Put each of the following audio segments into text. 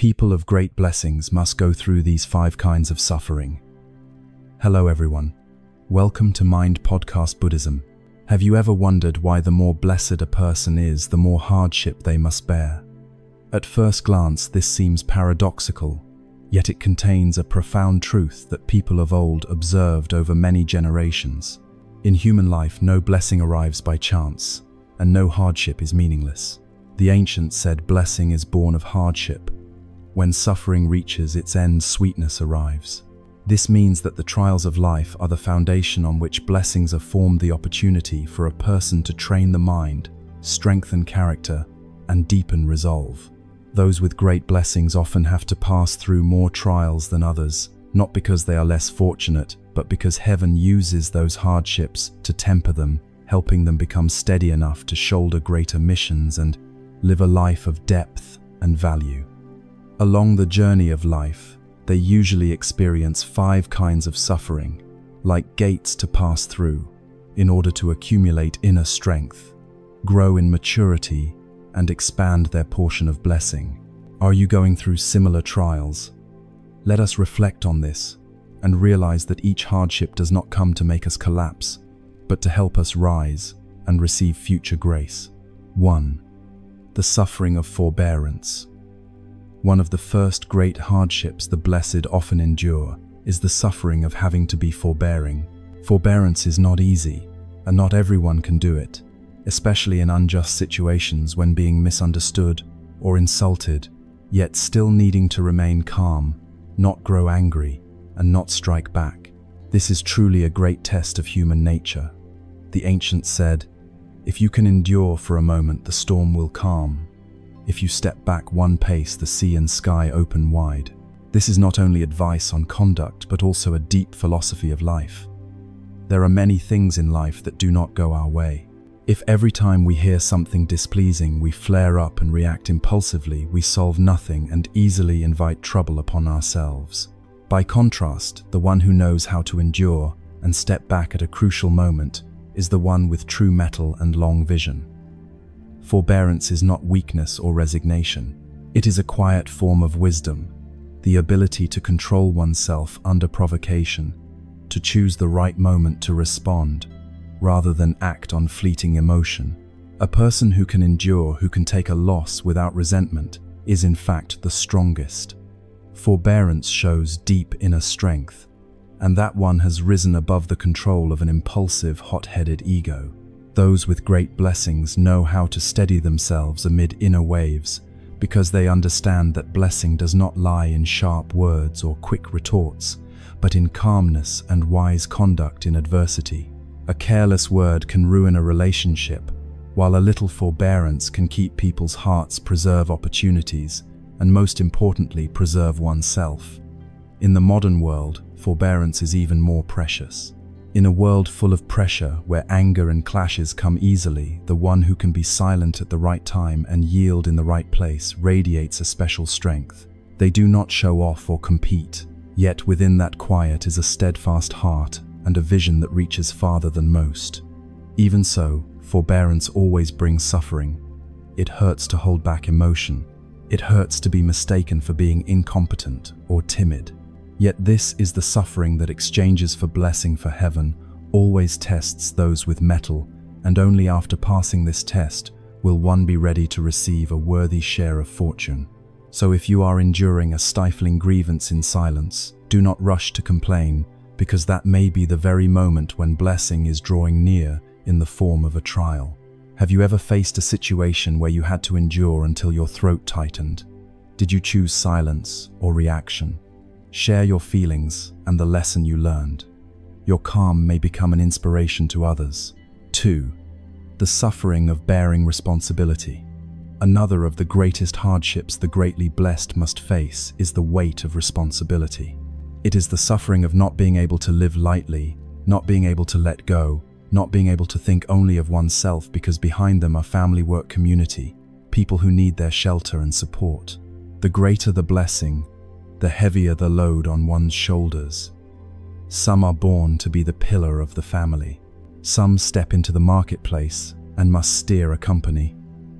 People of great blessings must go through these 5 kinds of suffering. Hello everyone. Welcome to Mind Podcast Buddhism. Have you ever wondered why the more blessed a person is, the more hardship they must bear? At first glance, this seems paradoxical, yet it contains a profound truth that people of old observed over many generations. In human life, no blessing arrives by chance, and no hardship is meaningless. The ancients said blessing is born of hardship. When suffering reaches its end, sweetness arrives. This means that the trials of life are the foundation on which blessings are formed, the opportunity for a person to train the mind, strengthen character, and deepen resolve. Those with great blessings often have to pass through more trials than others, not because they are less fortunate, but because heaven uses those hardships to temper them, helping them become steady enough to shoulder greater missions and live a life of depth and value. Along the journey of life, they usually experience 5 kinds of suffering, like gates to pass through, in order to accumulate inner strength, grow in maturity, and expand their portion of blessing. Are you going through similar trials? Let us reflect on this and realize that each hardship does not come to make us collapse, but to help us rise and receive future grace. 1. The suffering of forbearance. One of the first great hardships the blessed often endure is the suffering of having to be forbearing. Forbearance is not easy, and not everyone can do it, especially in unjust situations when being misunderstood or insulted, yet still needing to remain calm, not grow angry, and not strike back. This is truly a great test of human nature. The ancients said, "If you can endure for a moment, the storm will calm. If you step back one pace, the sea and sky open wide." This is not only advice on conduct, but also a deep philosophy of life. There are many things in life that do not go our way. If every time we hear something displeasing, we flare up and react impulsively, we solve nothing and easily invite trouble upon ourselves. By contrast, the one who knows how to endure and step back at a crucial moment is the one with true mettle and long vision. Forbearance is not weakness or resignation. It is a quiet form of wisdom, the ability to control oneself under provocation, to choose the right moment to respond, rather than act on fleeting emotion. A person who can endure, who can take a loss without resentment, is in fact the strongest. Forbearance shows deep inner strength, and that one has risen above the control of an impulsive, hot-headed ego. Those with great blessings know how to steady themselves amid inner waves, because they understand that blessing does not lie in sharp words or quick retorts, but in calmness and wise conduct in adversity. A careless word can ruin a relationship, while a little forbearance can keep people's hearts, preserve opportunities, and most importantly, preserve oneself. In the modern world, forbearance is even more precious. In a world full of pressure, where anger and clashes come easily, the one who can be silent at the right time and yield in the right place radiates a special strength. They do not show off or compete, yet within that quiet is a steadfast heart and a vision that reaches farther than most. Even so, forbearance always brings suffering. It hurts to hold back emotion. It hurts to be mistaken for being incompetent or timid. Yet this is the suffering that exchanges for blessing, for heaven always tests those with mettle, and only after passing this test will one be ready to receive a worthy share of fortune. So if you are enduring a stifling grievance in silence, do not rush to complain, because that may be the very moment when blessing is drawing near in the form of a trial. Have you ever faced a situation where you had to endure until your throat tightened? Did you choose silence or reaction? Share your feelings and the lesson you learned. Your calm may become an inspiration to others. 2. The suffering of bearing responsibility. Another of the greatest hardships the greatly blessed must face is the weight of responsibility. It is the suffering of not being able to live lightly, not being able to let go, not being able to think only of oneself, because behind them are family, work, community, people who need their shelter and support. The greater the blessing, the heavier the load on one's shoulders. Some are born to be the pillar of the family. Some step into the marketplace and must steer a company.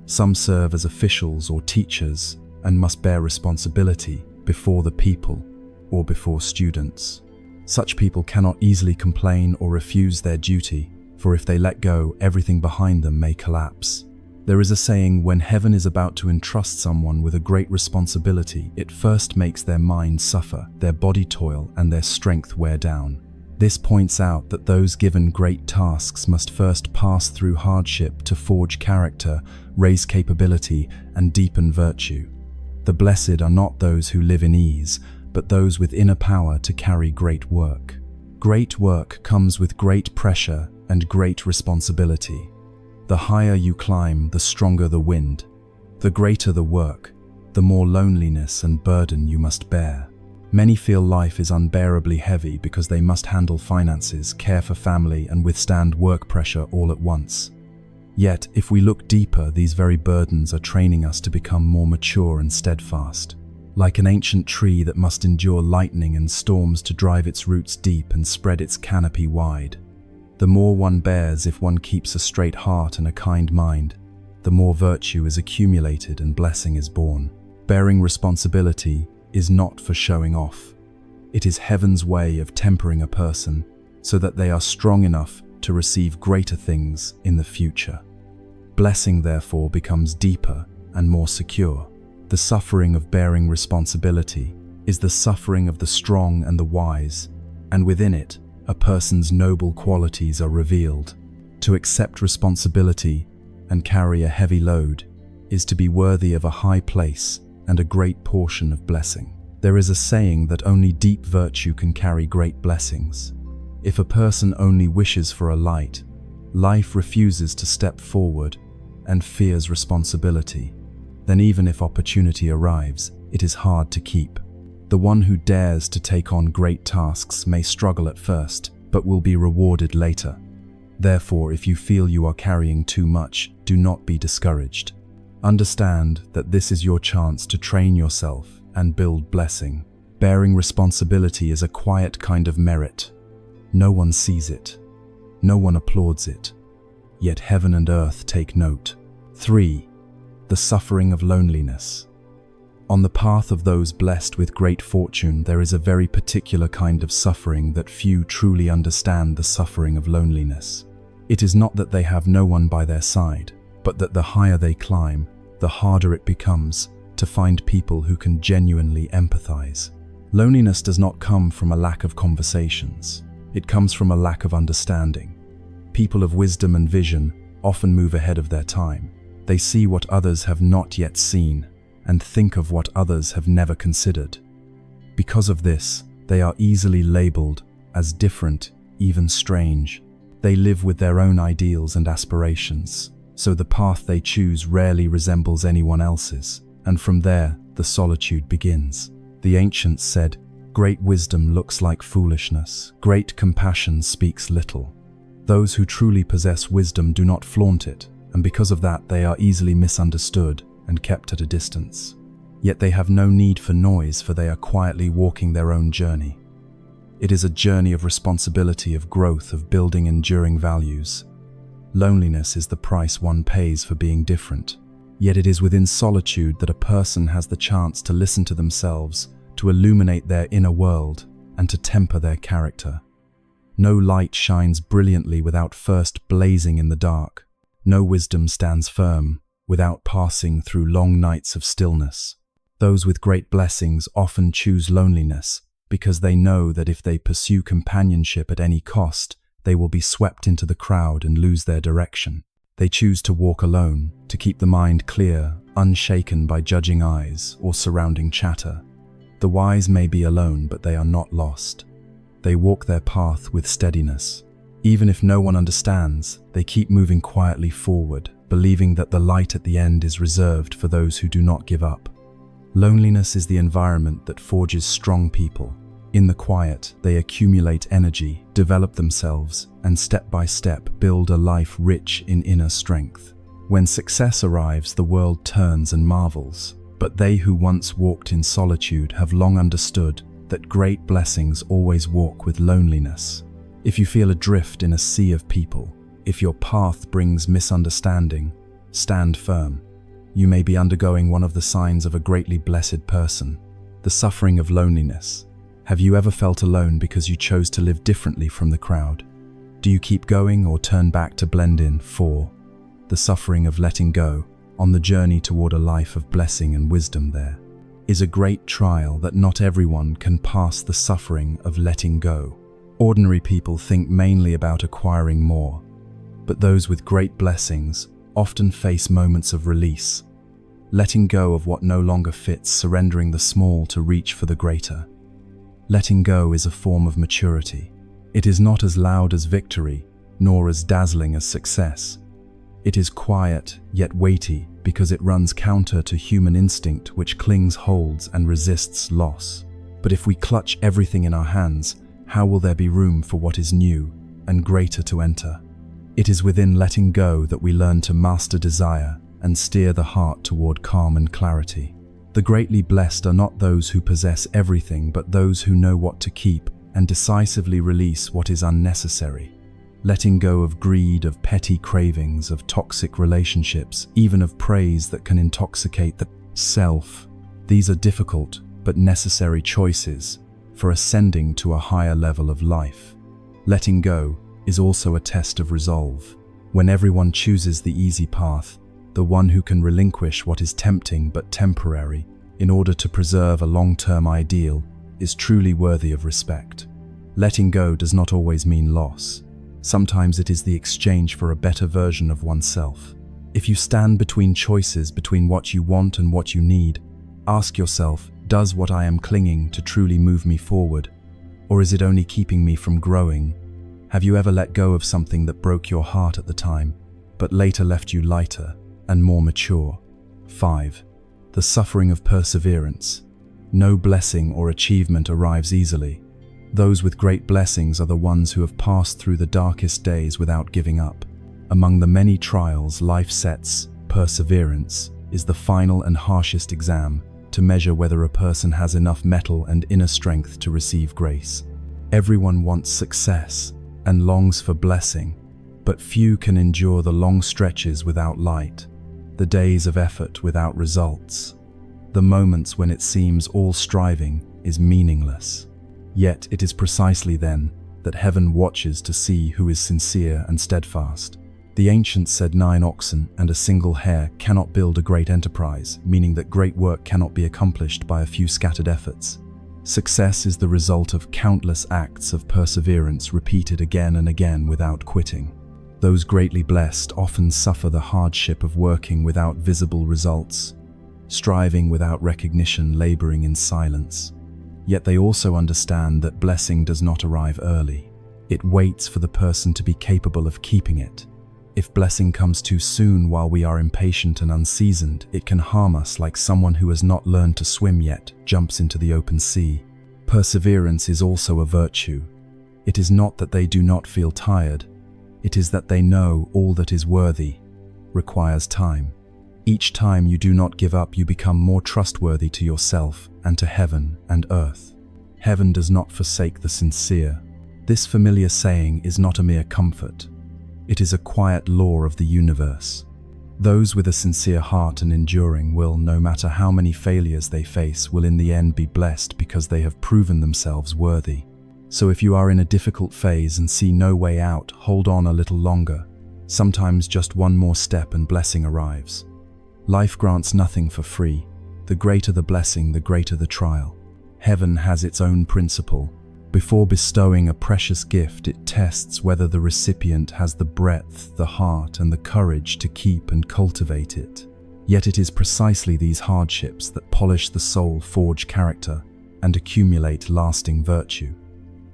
Some serve as officials or teachers, and must bear responsibility before the people or before students. Such people cannot easily complain or refuse their duty, for if they let go, everything behind them may collapse. There is a saying, when heaven is about to entrust someone with a great responsibility, it first makes their mind suffer, their body toil, and their strength wear down. This points out that those given great tasks must first pass through hardship to forge character, raise capability, and deepen virtue. The blessed are not those who live in ease, but those with inner power to carry great work. Great work comes with great pressure and great responsibility. The higher you climb, the stronger the wind. The greater the work, the more loneliness and burden you must bear. Many feel life is unbearably heavy because they must handle finances, care for family, and withstand work pressure all at once. Yet, if we look deeper, these very burdens are training us to become more mature and steadfast. Like an ancient tree that must endure lightning and storms to drive its roots deep and spread its canopy wide. The more one bears if one keeps a straight heart and a kind mind, the more virtue is accumulated and blessing is born. Bearing responsibility is not for showing off. It is heaven's way of tempering a person so that they are strong enough to receive greater things in the future. Blessing, therefore, becomes deeper and more secure. The suffering of bearing responsibility is the suffering of the strong and the wise, and within it, a person's noble qualities are revealed. To accept responsibility and carry a heavy load is to be worthy of a high place and a great portion of blessing. There is a saying that only deep virtue can carry great blessings. If a person only wishes for a light, life refuses to step forward and fears responsibility, then even if opportunity arrives, it is hard to keep. The one who dares to take on great tasks may struggle at first, but will be rewarded later. Therefore, if you feel you are carrying too much, do not be discouraged. Understand that this is your chance to train yourself and build blessing. Bearing responsibility is a quiet kind of merit. No one sees it. No one applauds it. Yet heaven and earth take note. 3. The suffering of loneliness. On the path of those blessed with great fortune, there is a very particular kind of suffering that few truly understand: the suffering of loneliness. It is not that they have no one by their side, but that the higher they climb, the harder it becomes to find people who can genuinely empathize. Loneliness does not come from a lack of conversations. It comes from a lack of understanding. People of wisdom and vision often move ahead of their time. They see what others have not yet seen and think of what others have never considered. Because of this, they are easily labeled as different, even strange. They live with their own ideals and aspirations, so the path they choose rarely resembles anyone else's, and from there, the solitude begins. The ancients said, "Great wisdom looks like foolishness. Great compassion speaks little." Those who truly possess wisdom do not flaunt it, and because of that, they are easily misunderstood and kept at a distance. Yet they have no need for noise, for they are quietly walking their own journey. It is a journey of responsibility, of growth, of building enduring values. Loneliness is the price one pays for being different. Yet it is within solitude that a person has the chance to listen to themselves, to illuminate their inner world, and to temper their character. No light shines brilliantly without first blazing in the dark. No wisdom stands firm without passing through long nights of stillness. Those with great blessings often choose loneliness because they know that if they pursue companionship at any cost, they will be swept into the crowd and lose their direction. They choose to walk alone, to keep the mind clear, unshaken by judging eyes or surrounding chatter. The wise may be alone, but they are not lost. They walk their path with steadiness. Even if no one understands, they keep moving quietly forward, believing that the light at the end is reserved for those who do not give up. Loneliness is the environment that forges strong people. In the quiet, they accumulate energy, develop themselves, and step by step build a life rich in inner strength. When success arrives, the world turns and marvels. But they who once walked in solitude have long understood that great blessings always walk with loneliness. If you feel adrift in a sea of people, if your path brings misunderstanding, stand firm. you may be undergoing one of the signs of a greatly blessed person, the suffering of loneliness. Have you ever felt alone because you chose to live differently from the crowd? Do you keep going or turn back to blend in? 4. The suffering of letting go, on the journey toward a life of blessing and wisdom. There is a great trial that not everyone can pass: the suffering of letting go. Ordinary people think mainly about acquiring more, but those with great blessings often face moments of release, letting go of what no longer fits, surrendering the small to reach for the greater. Letting go is a form of maturity. It is not as loud as victory, nor as dazzling as success. It is quiet, yet weighty, because it runs counter to human instinct, which clings, holds, and resists loss. But if we clutch everything in our hands, how will there be room for what is new and greater to enter? It is within letting go that we learn to master desire and steer the heart toward calm and clarity. The greatly blessed are not those who possess everything, but those who know what to keep and decisively release what is unnecessary. Letting go of greed, of petty cravings, of toxic relationships, even of praise that can intoxicate the self. These are difficult but necessary choices for ascending to a higher level of life. Letting go is also a test of resolve. When everyone chooses the easy path, the one who can relinquish what is tempting but temporary in order to preserve a long-term ideal is truly worthy of respect. Letting go does not always mean loss. Sometimes it is the exchange for a better version of oneself. If you stand between choices, between what you want and what you need, ask yourself, does what I am clinging to truly move me forward? Or is it only keeping me from growing? Have you ever let go of something that broke your heart at the time, but later left you lighter and more mature? 5. The suffering of perseverance. No blessing or achievement arrives easily. Those with great blessings are the ones who have passed through the darkest days without giving up. Among the many trials life sets, perseverance is the final and harshest exam to measure whether a person has enough mettle and inner strength to receive grace. Everyone wants success and longs for blessing, but few can endure the long stretches without light, the days of effort without results, the moments when it seems all striving is meaningless. Yet it is precisely then that heaven watches to see who is sincere and steadfast. The ancients said 9 oxen and a single hare cannot build a great enterprise, meaning that great work cannot be accomplished by a few scattered efforts. Success is the result of countless acts of perseverance repeated again and again without quitting. Those greatly blessed often suffer the hardship of working without visible results, striving without recognition, laboring in silence. Yet they also understand that blessing does not arrive early. It waits for the person to be capable of keeping it. If blessing comes too soon while we are impatient and unseasoned, it can harm us like someone who has not learned to swim yet jumps into the open sea. Perseverance is also a virtue. It is not that they do not feel tired. It is that they know all that is worthy requires time. Each time you do not give up, you become more trustworthy to yourself and to heaven and earth. Heaven does not forsake the sincere. This familiar saying is not a mere comfort. It is a quiet law of the universe. Those with a sincere heart and enduring will, no matter how many failures they face, will in the end be blessed because they have proven themselves worthy. So if you are in a difficult phase and see no way out, hold on a little longer. Sometimes just one more step and blessing arrives. Life grants nothing for free. The greater the blessing, the greater the trial. Heaven has its own principle. Before bestowing a precious gift, it tests whether the recipient has the breadth, the heart, and the courage to keep and cultivate it. Yet it is precisely these hardships that polish the soul, forge character, and accumulate lasting virtue.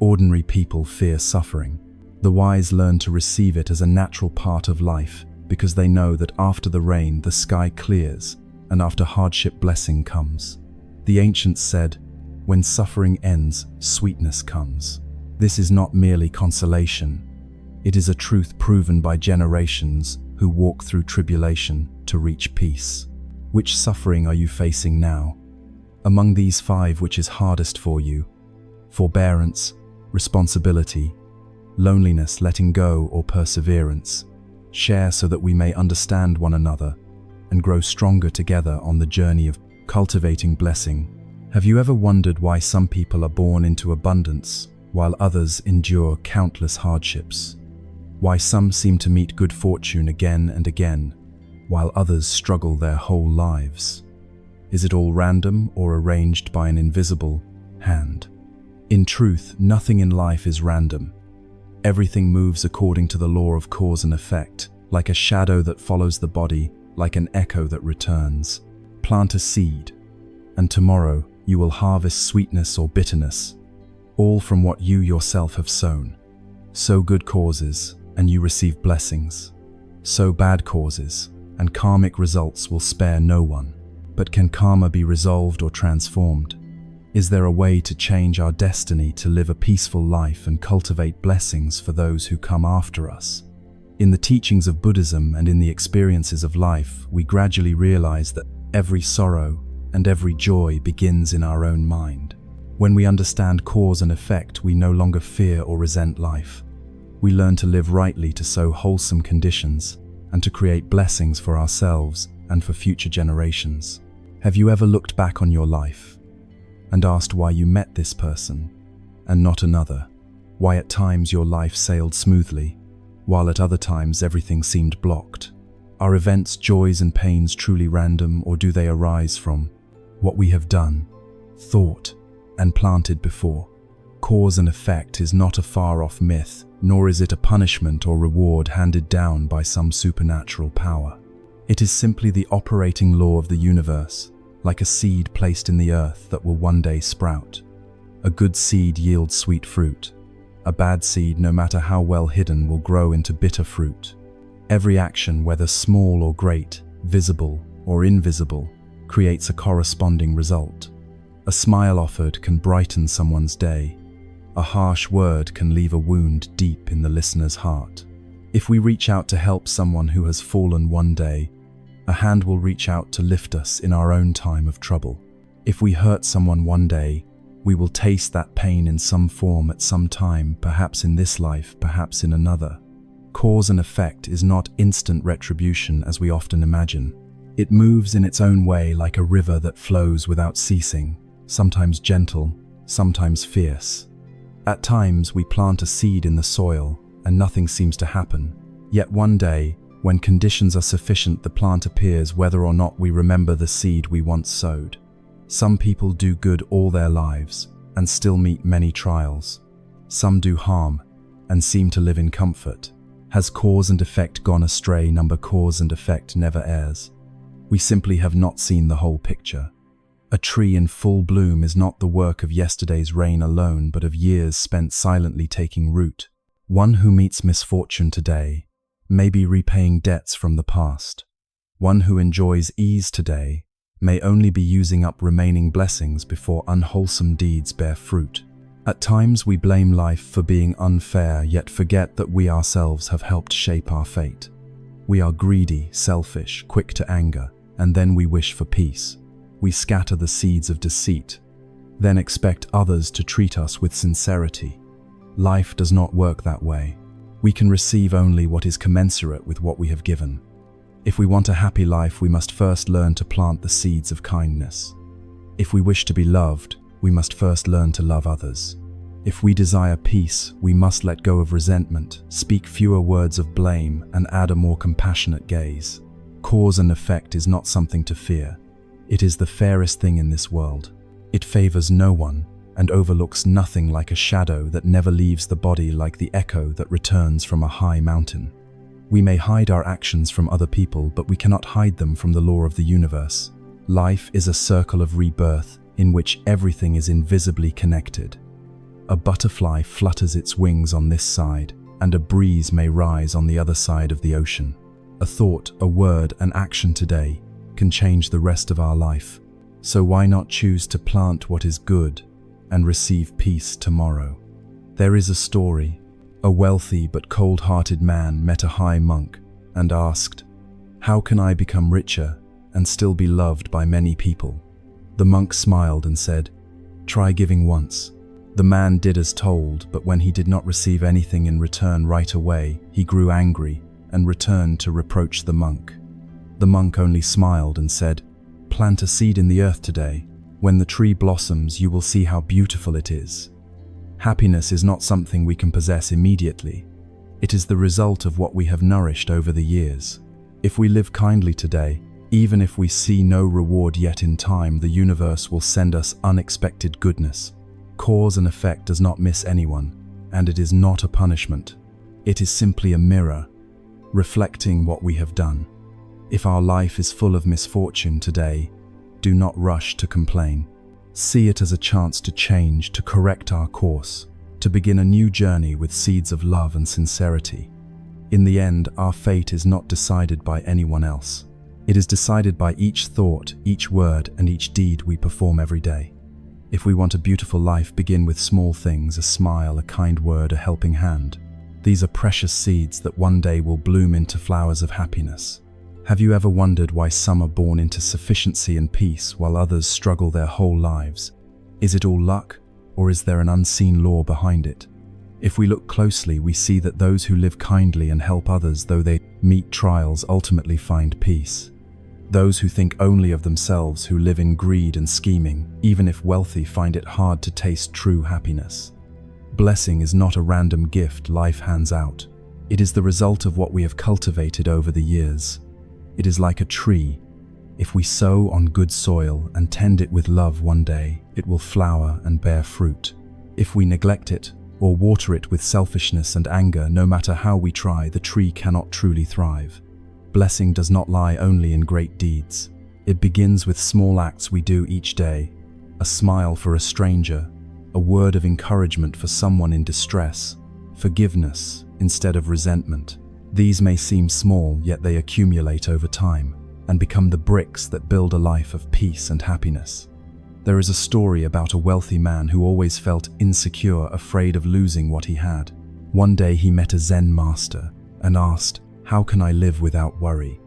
Ordinary people fear suffering. The wise learn to receive it as a natural part of life, because they know that after the rain, the sky clears, and after hardship, blessing comes. The ancients said, "When suffering ends, sweetness comes." This is not merely consolation. It is a truth proven by generations who walk through tribulation to reach peace. Which suffering are you facing now? Among these 5, which is hardest for you? Forbearance, responsibility, loneliness, letting go, or perseverance? Share so that we may understand one another. and grow stronger together on the journey of cultivating blessing. Have you ever wondered why some people are born into abundance while others endure countless hardships? Why some seem to meet good fortune again and again, while others struggle their whole lives? Is it all random or arranged by an invisible hand? In truth, nothing in life is random. Everything moves according to the law of cause and effect, like a shadow that follows the body, like an echo that returns. Plant a seed, and tomorrow you will harvest sweetness or bitterness, all from what you yourself have sown. Sow good causes, and you receive blessings. Sow bad causes, and karmic results will spare no one. But can karma be resolved or transformed? Is there a way to change our destiny to live a peaceful life and cultivate blessings for those who come after us? In the teachings of Buddhism and in the experiences of life, we gradually realize that every sorrow and every joy begins in our own mind. When we understand cause and effect, we no longer fear or resent life. We learn to live rightly, to sow wholesome conditions, and to create blessings for ourselves and for future generations. Have you ever looked back on your life and asked why you met this person and not another? Why at times your life sailed smoothly, while at other times everything seemed blocked? Are events, joys and pains truly random, or do they arise from what we have done, thought, and planted before? Cause and effect is not a far-off myth, nor is it a punishment or reward handed down by some supernatural power. It is simply the operating law of the universe, like a seed placed in the earth that will one day sprout. A good seed yields sweet fruit. A bad seed, no matter how well hidden, will grow into bitter fruit. Every action, whether small or great, visible or invisible, creates a corresponding result. A smile offered can brighten someone's day. A harsh word can leave a wound deep in the listener's heart. If we reach out to help someone who has fallen one day, a hand will reach out to lift us in our own time of trouble. If we hurt someone one day, we will taste that pain in some form at some time, perhaps in this life, perhaps in another. Cause and effect is not instant retribution as we often imagine. It moves in its own way, like a river that flows without ceasing, sometimes gentle, sometimes fierce. At times we plant a seed in the soil and nothing seems to happen. Yet one day, when conditions are sufficient, the plant appears whether or not we remember the seed we once sowed. Some people do good all their lives and still meet many trials. Some do harm and seem to live in comfort. Has cause and effect gone astray? Number cause and effect never errs. We simply have not seen the whole picture. A tree in full bloom is not the work of yesterday's rain alone, but of years spent silently taking root. One who meets misfortune today may be repaying debts from the past. One who enjoys ease today may only be using up remaining blessings before unwholesome deeds bear fruit. At times we blame life for being unfair, yet forget that we ourselves have helped shape our fate. We are greedy, selfish, quick to anger, and then we wish for peace. We scatter the seeds of deceit, then expect others to treat us with sincerity. Life does not work that way. We can receive only what is commensurate with what we have given. If we want a happy life, we must first learn to plant the seeds of kindness. If we wish to be loved, we must first learn to love others. If we desire peace, we must let go of resentment, speak fewer words of blame, and add a more compassionate gaze. Cause and effect is not something to fear. It is the fairest thing in this world. It favors no one and overlooks nothing, like a shadow that never leaves the body, like the echo that returns from a high mountain. We may hide our actions from other people, but we cannot hide them from the law of the universe. Life is a circle of rebirth in which everything is invisibly connected. A butterfly flutters its wings on this side, and a breeze may rise on the other side of the ocean. A thought, a word, an action today can change the rest of our life. So why not choose to plant what is good and receive peace tomorrow? There is a story. A wealthy but cold-hearted man met a high monk and asked, "How can I become richer and still be loved by many people?" The monk smiled and said, "Try giving once." The man did as told, but when he did not receive anything in return right away, he grew angry and returned to reproach the monk. The monk only smiled and said, "Plant a seed in the earth today. When the tree blossoms, you will see how beautiful it is." Happiness is not something we can possess immediately. It is the result of what we have nourished over the years. If we live kindly today, even if we see no reward yet in time, the universe will send us unexpected goodness. Cause and effect does not miss anyone, and it is not a punishment. It is simply a mirror, reflecting what we have done. If our life is full of misfortune today, do not rush to complain. See it as a chance to change, to correct our course, to begin a new journey with seeds of love and sincerity. In the end, our fate is not decided by anyone else. It is decided by each thought, each word, and each deed we perform every day. If we want a beautiful life, begin with small things: a smile, a kind word, a helping hand. These are precious seeds that one day will bloom into flowers of happiness. Have you ever wondered why some are born into sufficiency and peace while others struggle their whole lives? Is it all luck, or is there an unseen law behind it? If we look closely, we see that those who live kindly and help others, though they meet trials, ultimately find peace. Those who think only of themselves, who live in greed and scheming, even if wealthy, find it hard to taste true happiness. Blessing is not a random gift life hands out. It is the result of what we have cultivated over the years. It is like a tree. If we sow on good soil and tend it with love, one day it will flower and bear fruit. If we neglect it or water it with selfishness and anger, no matter how we try, the tree cannot truly thrive. Blessing does not lie only in great deeds. It begins with small acts we do each day: a smile for a stranger, a word of encouragement for someone in distress, forgiveness instead of resentment. These may seem small, yet they accumulate over time and become the bricks that build a life of peace and happiness. There is a story about a wealthy man who always felt insecure, afraid of losing what he had. One day he met a Zen master and asked, "How can I live without worry?"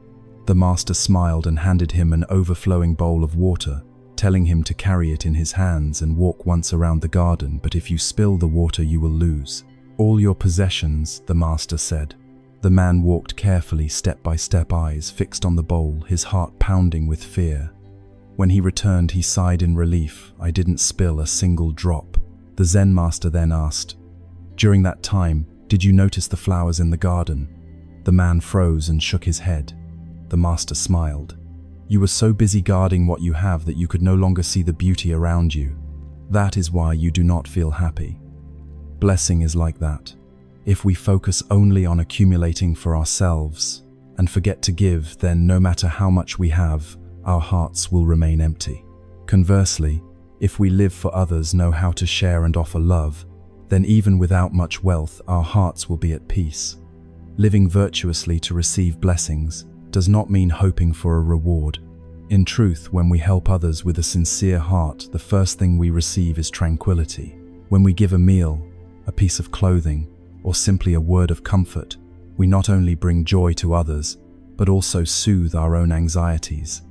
The master smiled and handed him an overflowing bowl of water, telling him to carry it in his hands and walk once around the garden. "But if you spill the water, you will lose all your possessions," the master said. The man walked carefully, step by step, eyes fixed on the bowl, his heart pounding with fear. When he returned, he sighed in relief. "I didn't spill a single drop." The Zen master then asked, "During that time, did you notice the flowers in the garden?" The man froze and shook his head. The master smiled. "You were so busy guarding what you have that you could no longer see the beauty around you. That is why you do not feel happy." Blessing is like that. If we focus only on accumulating for ourselves and forget to give, then no matter how much we have, our hearts will remain empty. Conversely, if we live for others, know how to share and offer love, then even without much wealth, our hearts will be at peace. Living virtuously to receive blessings does not mean hoping for a reward. In truth, when we help others with a sincere heart, the first thing we receive is tranquility. When we give a meal, a piece of clothing, or simply a word of comfort, we not only bring joy to others, but also soothe our own anxieties.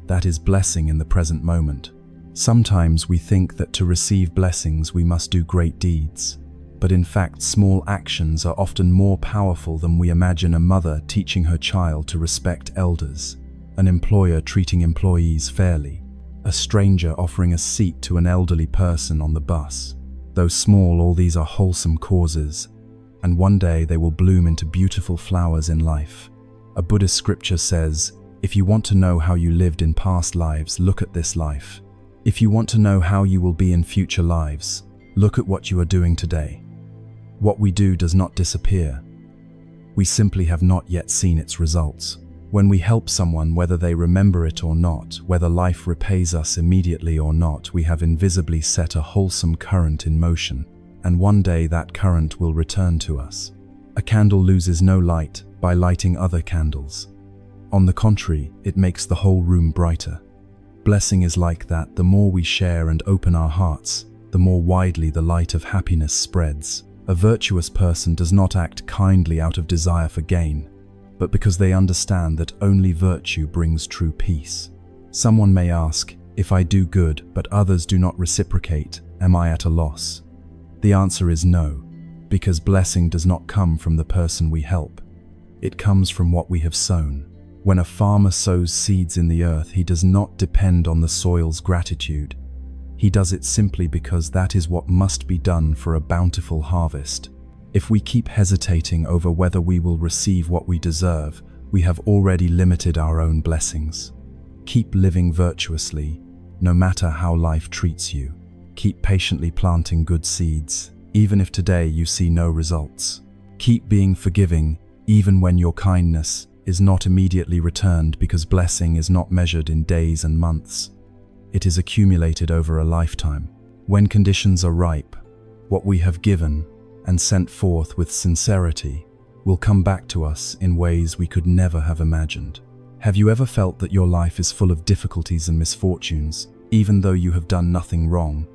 That is blessing in the present moment. Sometimes we think that to receive blessings we must do great deeds, but in fact small actions are often more powerful than we imagine. A mother teaching her child to respect elders, an employer treating employees fairly, a stranger offering a seat to an elderly person on the bus. Though small, all these are wholesome causes, and one day they will bloom into beautiful flowers in life. A Buddhist scripture says, "If you want to know how you lived in past lives, look at this life. If you want to know how you will be in future lives, look at what you are doing today." What we do does not disappear. We simply have not yet seen its results. When we help someone, whether they remember it or not, whether life repays us immediately or not, we have invisibly set a wholesome current in motion, and one day that current will return to us. A candle loses no light by lighting other candles. On the contrary, it makes the whole room brighter. Blessing is like that. The more we share and open our hearts, the more widely the light of happiness spreads. A virtuous person does not act kindly out of desire for gain, but because they understand that only virtue brings true peace. Someone may ask, "If I do good but others do not reciprocate, am I at a loss?" The answer is no, because blessing does not come from the person we help. It comes from what we have sown. When a farmer sows seeds in the earth, he does not depend on the soil's gratitude. He does it simply because that is what must be done for a bountiful harvest. If we keep hesitating over whether we will receive what we deserve, we have already limited our own blessings. Keep living virtuously, no matter how life treats you. Keep patiently planting good seeds, even if today you see no results. Keep being forgiving, even when your kindness is not immediately returned, because blessing is not measured in days and months. It is accumulated over a lifetime. When conditions are ripe, what we have given and sent forth with sincerity will come back to us in ways we could never have imagined. Have you ever felt that your life is full of difficulties and misfortunes, even though you have done nothing wrong?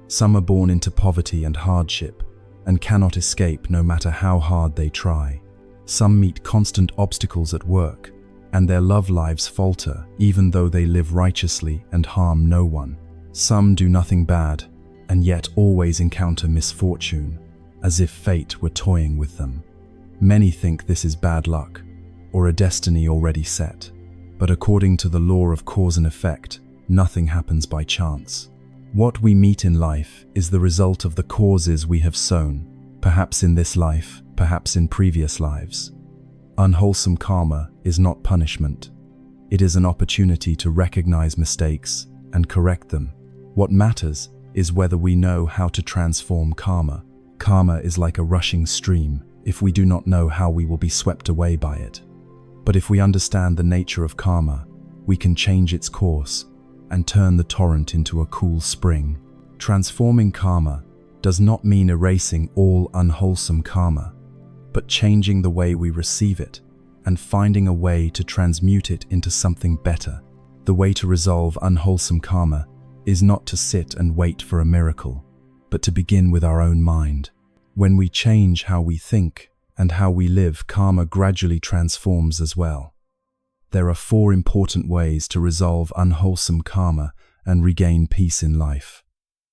Some are born into poverty and hardship and cannot escape no matter how hard they try. Some meet constant obstacles at work, and their love lives falter even though they live righteously and harm no one. Some do nothing bad, and yet always encounter misfortune, as if fate were toying with them. Many think this is bad luck, or a destiny already set. But according to the law of cause and effect, nothing happens by chance. What we meet in life is the result of the causes we have sown, perhaps in this life, perhaps in previous lives. Unwholesome karma is not punishment. It is an opportunity to recognize mistakes and correct them. What matters is whether we know how to transform karma. Karma is like a rushing stream. If we do not know how, we will be swept away by it. But if we understand the nature of karma, we can change its course and turn the torrent into a cool spring. Transforming karma does not mean erasing all unwholesome karma, but changing the way we receive it and finding a way to transmute it into something better. The way to resolve unwholesome karma is not to sit and wait for a miracle, but to begin with our own mind. When we change how we think and how we live, karma gradually transforms as well. There are 4 important ways to resolve unwholesome karma and regain peace in life.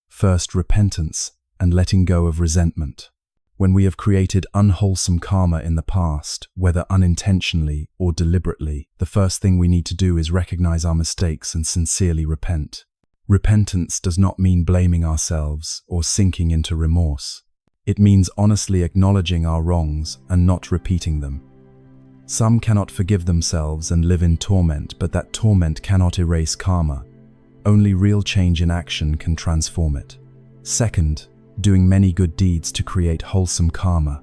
First, repentance and letting go of resentment. When we have created unwholesome karma in the past, whether unintentionally or deliberately, the first thing we need to do is recognize our mistakes and sincerely repent. Repentance does not mean blaming ourselves or sinking into remorse. It means honestly acknowledging our wrongs and not repeating them. Some cannot forgive themselves and live in torment, but that torment cannot erase karma. Only real change in action can transform it. Second, doing many good deeds to create wholesome karma.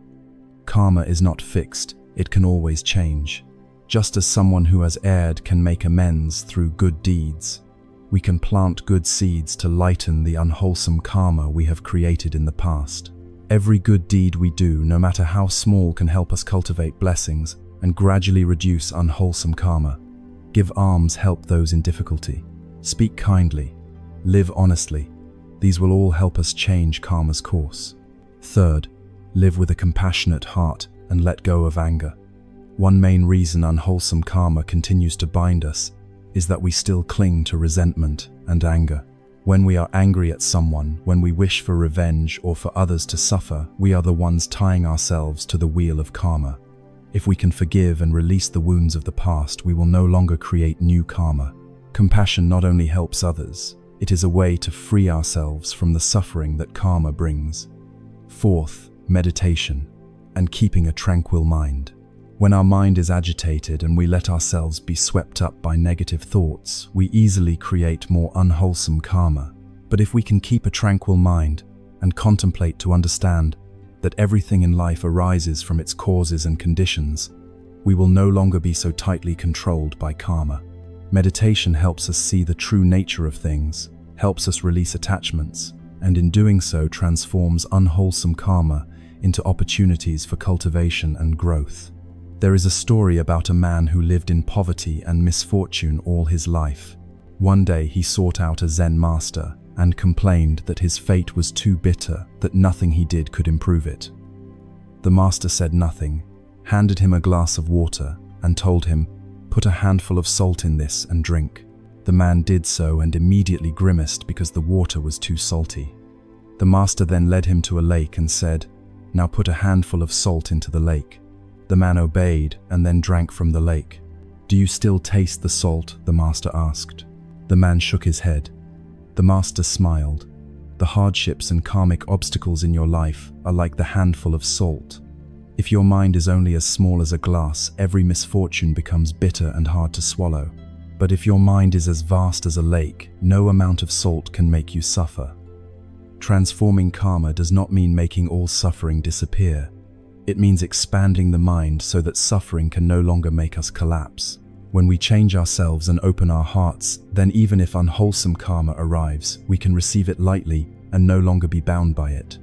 Karma is not fixed, it can always change. Just as someone who has erred can make amends through good deeds, we can plant good seeds to lighten the unwholesome karma we have created in the past. Every good deed we do, no matter how small, can help us cultivate blessings and gradually reduce unwholesome karma. Give alms, help those in difficulty. Speak kindly. Live honestly. These will all help us change karma's course. Third, live with a compassionate heart and let go of anger. One main reason unwholesome karma continues to bind us is that we still cling to resentment and anger. When we are angry at someone, when we wish for revenge or for others to suffer, we are the ones tying ourselves to the wheel of karma. If we can forgive and release the wounds of the past, we will no longer create new karma. Compassion not only helps others, it is a way to free ourselves from the suffering that karma brings. Fourth, meditation and keeping a tranquil mind. When our mind is agitated and we let ourselves be swept up by negative thoughts, we easily create more unwholesome karma. But if we can keep a tranquil mind and contemplate to understand that everything in life arises from its causes and conditions, we will no longer be so tightly controlled by karma. Meditation helps us see the true nature of things, helps us release attachments, and in doing so transforms unwholesome karma into opportunities for cultivation and growth. There is a story about a man who lived in poverty and misfortune all his life. One day he sought out a Zen master and complained that his fate was too bitter, that nothing he did could improve it. The master said nothing, handed him a glass of water, and told him, "Put a handful of salt in this and drink." The man did so and immediately grimaced because the water was too salty. The master then led him to a lake and said, "Now put a handful of salt into the lake." The man obeyed and then drank from the lake. "Do you still taste the salt?" the master asked. The man shook his head. The master smiled. "The hardships and karmic obstacles in your life are like the handful of salt. If your mind is only as small as a glass, every misfortune becomes bitter and hard to swallow. But if your mind is as vast as a lake, no amount of salt can make you suffer." Transforming karma does not mean making all suffering disappear. It means expanding the mind so that suffering can no longer make us collapse. When we change ourselves and open our hearts, then even if unwholesome karma arrives, we can receive it lightly and no longer be bound by it.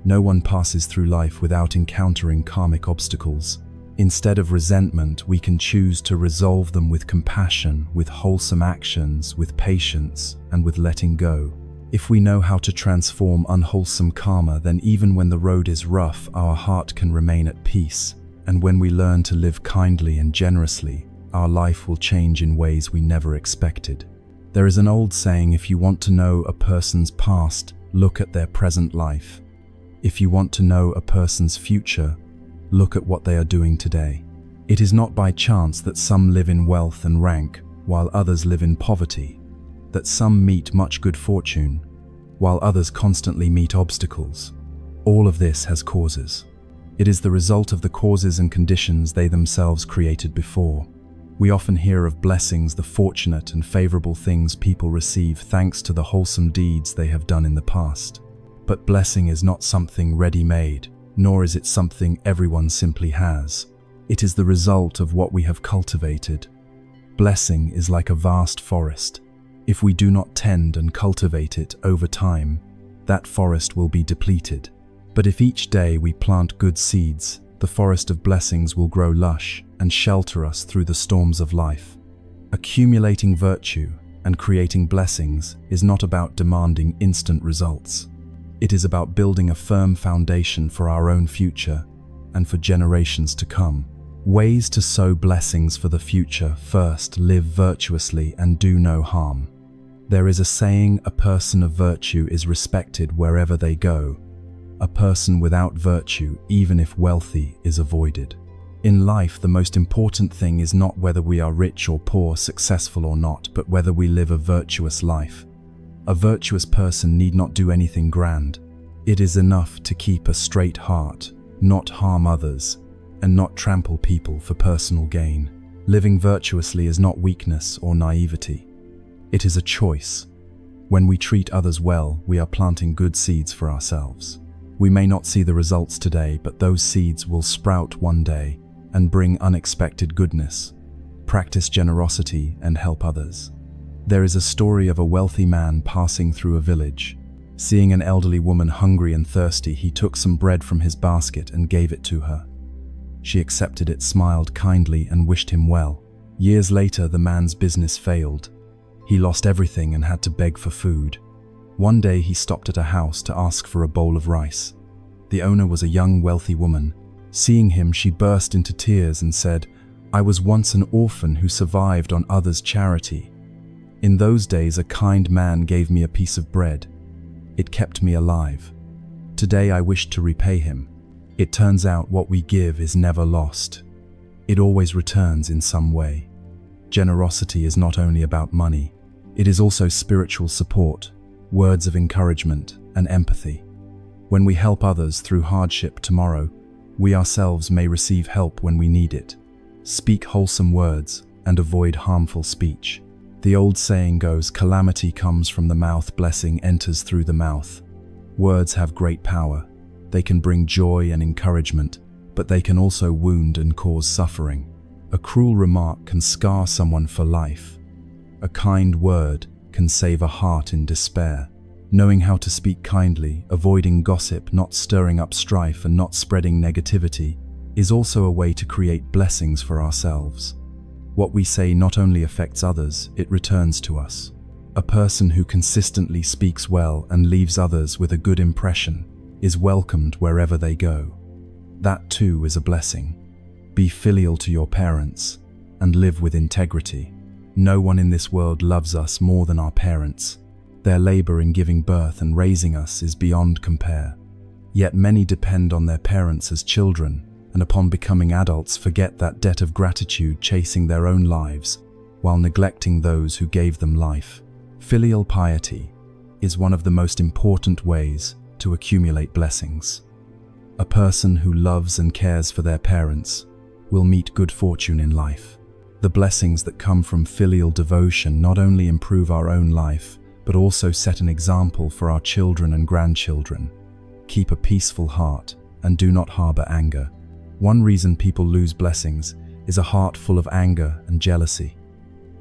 No one passes through life without encountering karmic obstacles. Instead of resentment, we can choose to resolve them with compassion, with wholesome actions, with patience, and with letting go. If we know how to transform unwholesome karma, then even when the road is rough, our heart can remain at peace. And when we learn to live kindly and generously, our life will change in ways we never expected. There is an old saying, if you want to know a person's past, look at their present life. If you want to know a person's future, look at what they are doing today. It is not by chance that some live in wealth and rank, while others live in poverty, that some meet much good fortune, while others constantly meet obstacles. All of this has causes. It is the result of the causes and conditions they themselves created before. We often hear of blessings, the fortunate and favorable things people receive thanks to the wholesome deeds they have done in the past. But blessing is not something ready-made, nor is it something everyone simply has. It is the result of what we have cultivated. Blessing is like a vast forest. If we do not tend and cultivate it over time, that forest will be depleted. But if each day we plant good seeds, the forest of blessings will grow lush and shelter us through the storms of life. Accumulating virtue and creating blessings is not about demanding instant results. It is about building a firm foundation for our own future and for generations to come. Ways to sow blessings for the future: first, live virtuously and do no harm. There is a saying, a person of virtue is respected wherever they go. A person without virtue, even if wealthy, is avoided. In life, the most important thing is not whether we are rich or poor, successful or not, but whether we live a virtuous life. A virtuous person need not do anything grand. It is enough to keep a straight heart, not harm others, and not trample people for personal gain. Living virtuously is not weakness or naivety. It is a choice. When we treat others well, we are planting good seeds for ourselves. We may not see the results today, but those seeds will sprout one day and bring unexpected goodness. Practice generosity and help others. There is a story of a wealthy man passing through a village. Seeing an elderly woman hungry and thirsty, he took some bread from his basket and gave it to her. She accepted it, smiled kindly, and wished him well. Years later, the man's business failed. He lost everything and had to beg for food. One day he stopped at a house to ask for a bowl of rice. The owner was a young, wealthy woman. Seeing him, she burst into tears and said, "I was once an orphan who survived on others' charity. In those days, a kind man gave me a piece of bread. It kept me alive. Today I wish to repay him. It turns out what we give is never lost. It always returns in some way." Generosity is not only about money. It is also spiritual support, words of encouragement, and empathy. When we help others through hardship tomorrow, we ourselves may receive help when we need it. Speak wholesome words and avoid harmful speech. The old saying goes, calamity comes from the mouth, blessing enters through the mouth. Words have great power. They can bring joy and encouragement, but they can also wound and cause suffering. A cruel remark can scar someone for life. A kind word can save a heart in despair. Knowing how to speak kindly, avoiding gossip, not stirring up strife, and not spreading negativity is also a way to create blessings for ourselves. What we say not only affects others, it returns to us. A person who consistently speaks well and leaves others with a good impression is welcomed wherever they go. That too is a blessing. Be filial to your parents and live with integrity. No one in this world loves us more than our parents. Their labor in giving birth and raising us is beyond compare. Yet many depend on their parents as children, and upon becoming adults forget that debt of gratitude, chasing their own lives while neglecting those who gave them life. Filial piety is one of the most important ways to accumulate blessings. A person who loves and cares for their parents will meet good fortune in life. The blessings that come from filial devotion not only improve our own life, but also set an example for our children and grandchildren. Keep a peaceful heart and do not harbor anger. One reason people lose blessings is a heart full of anger and jealousy.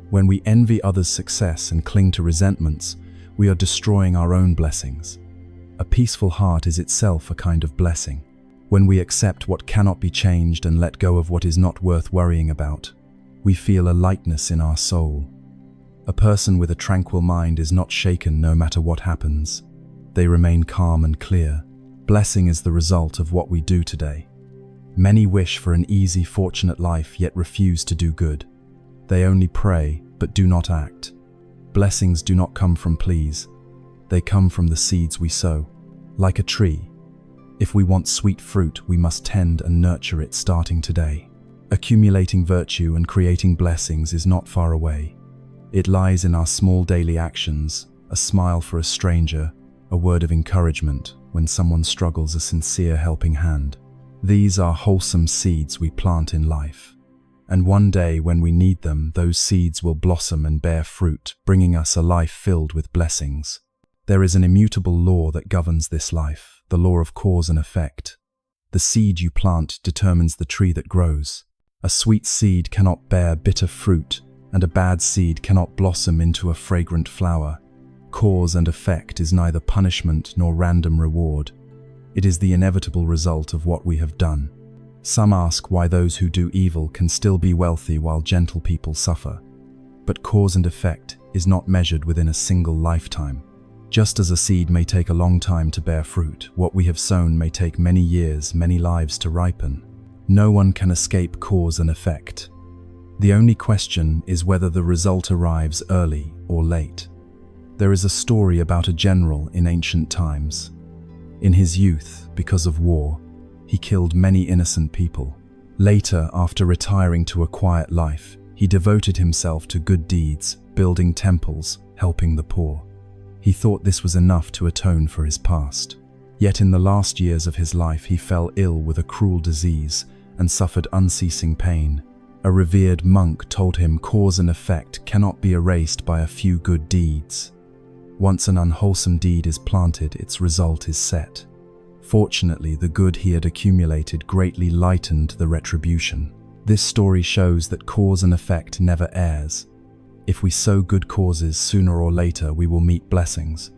When we envy others' success and cling to resentments, we are destroying our own blessings. A peaceful heart is itself a kind of blessing. When we accept what cannot be changed and let go of what is not worth worrying about, we feel a lightness in our soul. A person with a tranquil mind is not shaken no matter what happens. They remain calm and clear. Blessing is the result of what we do today. Many wish for an easy, fortunate life yet refuse to do good. They only pray but do not act. Blessings do not come from pleas. They come from the seeds we sow. Like a tree, if we want sweet fruit, we must tend and nurture it starting today. Accumulating virtue and creating blessings is not far away. It lies in our small daily actions, a smile for a stranger, a word of encouragement when someone struggles, a sincere helping hand. These are wholesome seeds we plant in life. And one day when we need them, those seeds will blossom and bear fruit, bringing us a life filled with blessings. There is an immutable law that governs this life, the law of cause and effect. The seed you plant determines the tree that grows. A sweet seed cannot bear bitter fruit, and a bad seed cannot blossom into a fragrant flower. Cause and effect is neither punishment nor random reward. It is the inevitable result of what we have done. Some ask why those who do evil can still be wealthy while gentle people suffer. But cause and effect is not measured within a single lifetime. Just as a seed may take a long time to bear fruit, what we have sown may take many years, many lives to ripen. No one can escape cause and effect. The only question is whether the result arrives early or late. There is a story about a general in ancient times. In his youth, because of war, he killed many innocent people. Later, after retiring to a quiet life, he devoted himself to good deeds, building temples, helping the poor. He thought this was enough to atone for his past. Yet in the last years of his life he fell ill with a cruel disease and suffered unceasing pain. A revered monk told him cause and effect cannot be erased by a few good deeds. Once an unwholesome deed is planted, its result is set. Fortunately, the good he had accumulated greatly lightened the retribution. This story shows that cause and effect never errs. If we sow good causes, sooner or later we will meet blessings.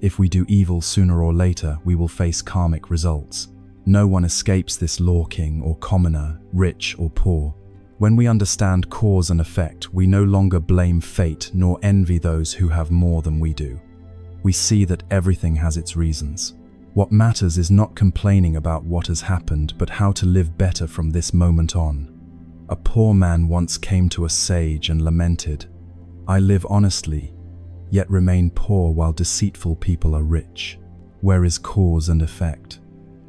If we do evil, sooner or later we will face karmic results. No one escapes this law, king or commoner, rich or poor. When we understand cause and effect, we no longer blame fate nor envy those who have more than we do. We see that everything has its reasons. What matters is not complaining about what has happened, but how to live better from this moment on. A poor man once came to a sage and lamented, "I live honestly, yet remain poor while deceitful people are rich. Where is cause and effect?"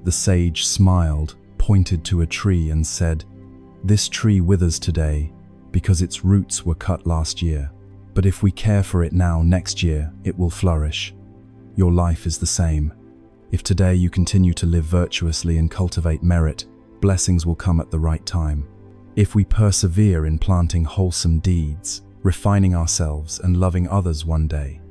The sage smiled, pointed to a tree and said, "This tree withers today because its roots were cut last year. But if we care for it now, next year it will flourish. Your life is the same. If today you continue to live virtuously and cultivate merit, blessings will come at the right time. If we persevere in planting wholesome deeds, refining ourselves and loving others one day,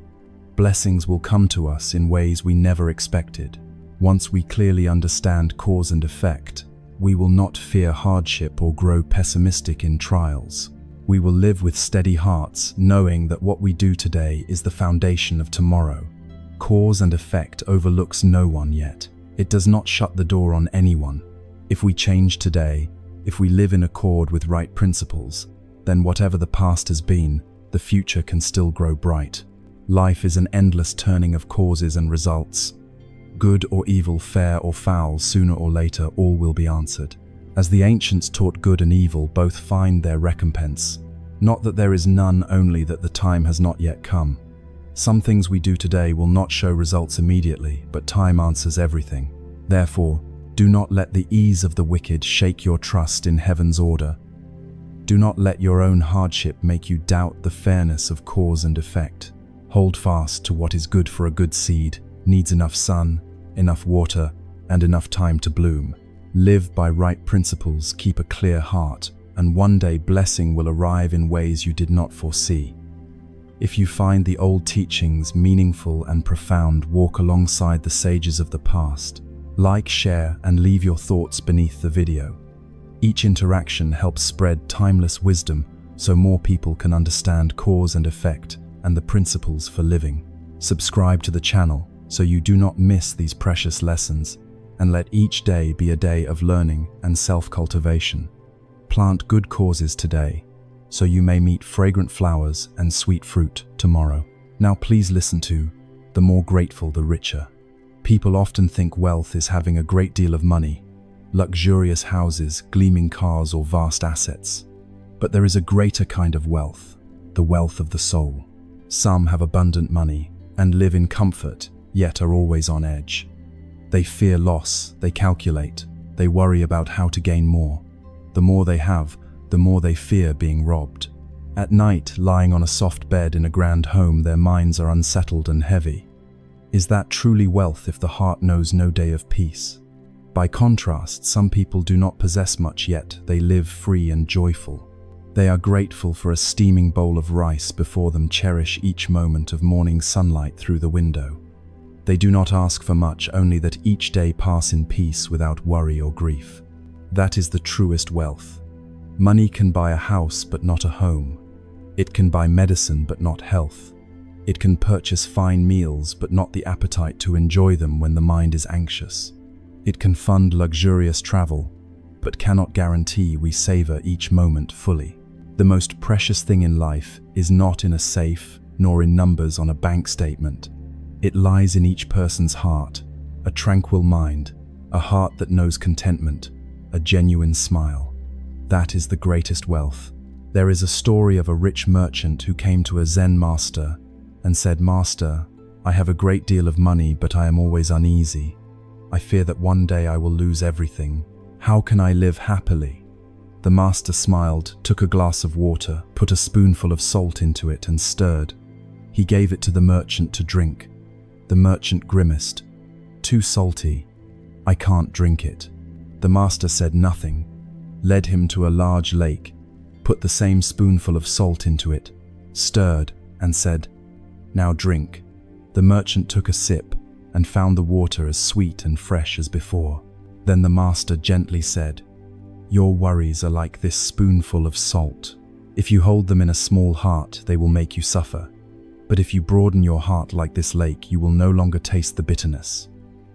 blessings will come to us in ways we never expected. Once we clearly understand cause and effect, we will not fear hardship or grow pessimistic in trials. We will live with steady hearts, knowing that what we do today is the foundation of tomorrow. Cause and effect overlooks no one yet. It does not shut the door on anyone. If we change today, if we live in accord with right principles, then whatever the past has been, the future can still grow bright. Life is an endless turning of causes and results. Good or evil, fair or foul, sooner or later all will be answered. As the ancients taught, good and evil both find their recompense. Not that there is none, only that the time has not yet come. Some things we do today will not show results immediately, but time answers everything. Therefore, Do not let the ease of the wicked shake your trust in heaven's order. Do not let your own hardship make you doubt the fairness of cause and effect. Hold fast to what is good, for a good seed needs enough sun, enough water, and enough time to bloom. Live by right principles, keep a clear heart, and one day blessing will arrive in ways you did not foresee. If you find the old teachings meaningful and profound, walk alongside the sages of the past. Like, share, and leave your thoughts beneath the video. Each interaction helps spread timeless wisdom so more people can understand cause and effect and the principles for living. Subscribe to the channel so you do not miss these precious lessons, and let each day be a day of learning and self-cultivation. Plant good causes today so you may meet fragrant flowers and sweet fruit tomorrow. Now please listen to "The more grateful, the richer." People often think wealth is having a great deal of money, luxurious houses, gleaming cars, or vast assets. But there is a greater kind of wealth, the wealth of the soul. Some have abundant money and live in comfort, yet are always on edge. They fear loss, they calculate, they worry about how to gain more. The more they have, the more they fear being robbed. At night, lying on a soft bed in a grand home, their minds are unsettled and heavy. Is that truly wealth if the heart knows no day of peace? By contrast, some people do not possess much, yet they live free and joyful. They are grateful for a steaming bowl of rice before them, cherish each moment of morning sunlight through the window. They do not ask for much, only that each day pass in peace without worry or grief. That is the truest wealth. Money can buy a house but not a home. It can buy medicine but not health. It can purchase fine meals but not the appetite to enjoy them when the mind is anxious. It can fund luxurious travel but cannot guarantee we savor each moment fully. The most precious thing in life is not in a safe nor in numbers on a bank statement. It lies in each person's heart, a tranquil mind, a heart that knows contentment, a genuine smile. That is the greatest wealth. There is a story of a rich merchant who came to a Zen master and said, "Master, I have a great deal of money, but I am always uneasy. I fear that one day I will lose everything. How can I live happily?" The master smiled, took a glass of water, put a spoonful of salt into it and stirred. He gave it to the merchant to drink. The merchant grimaced. "Too salty. I can't drink it." The master said nothing, led him to a large lake, put the same spoonful of salt into it, stirred, and said, "Now drink." The merchant took a sip and found the water as sweet and fresh as before. Then the master gently said, "Your worries are like this spoonful of salt. If you hold them in a small heart, they will make you suffer. But if you broaden your heart like this lake, you will no longer taste the bitterness."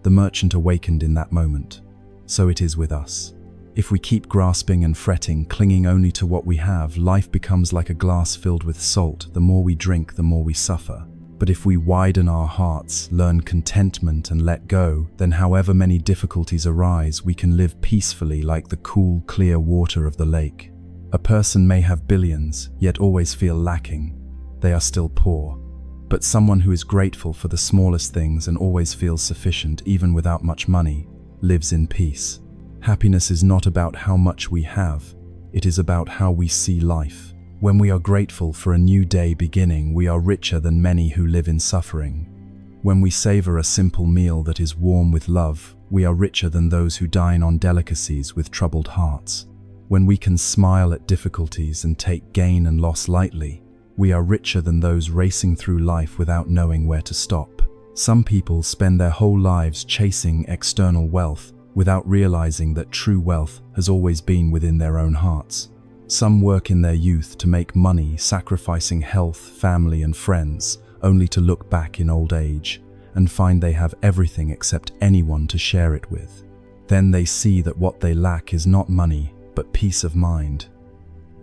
The merchant awakened in that moment. So it is with us. If we keep grasping and fretting, clinging only to what we have, life becomes like a glass filled with salt. The more we drink, the more we suffer. But if we widen our hearts, learn contentment and let go, then however many difficulties arise, we can live peacefully like the cool, clear water of the lake. A person may have billions, yet always feel lacking. They are still poor. But someone who is grateful for the smallest things and always feels sufficient, even without much money, lives in peace. Happiness is not about how much we have, it is about how we see life. When we are grateful for a new day beginning, we are richer than many who live in suffering. When we savor a simple meal that is warm with love, we are richer than those who dine on delicacies with troubled hearts. When we can smile at difficulties and take gain and loss lightly, we are richer than those racing through life without knowing where to stop. Some people spend their whole lives chasing external wealth, without realizing that true wealth has always been within their own hearts. Some work in their youth to make money, sacrificing health, family, and friends, only to look back in old age and find they have everything except anyone to share it with. Then they see that what they lack is not money, but peace of mind.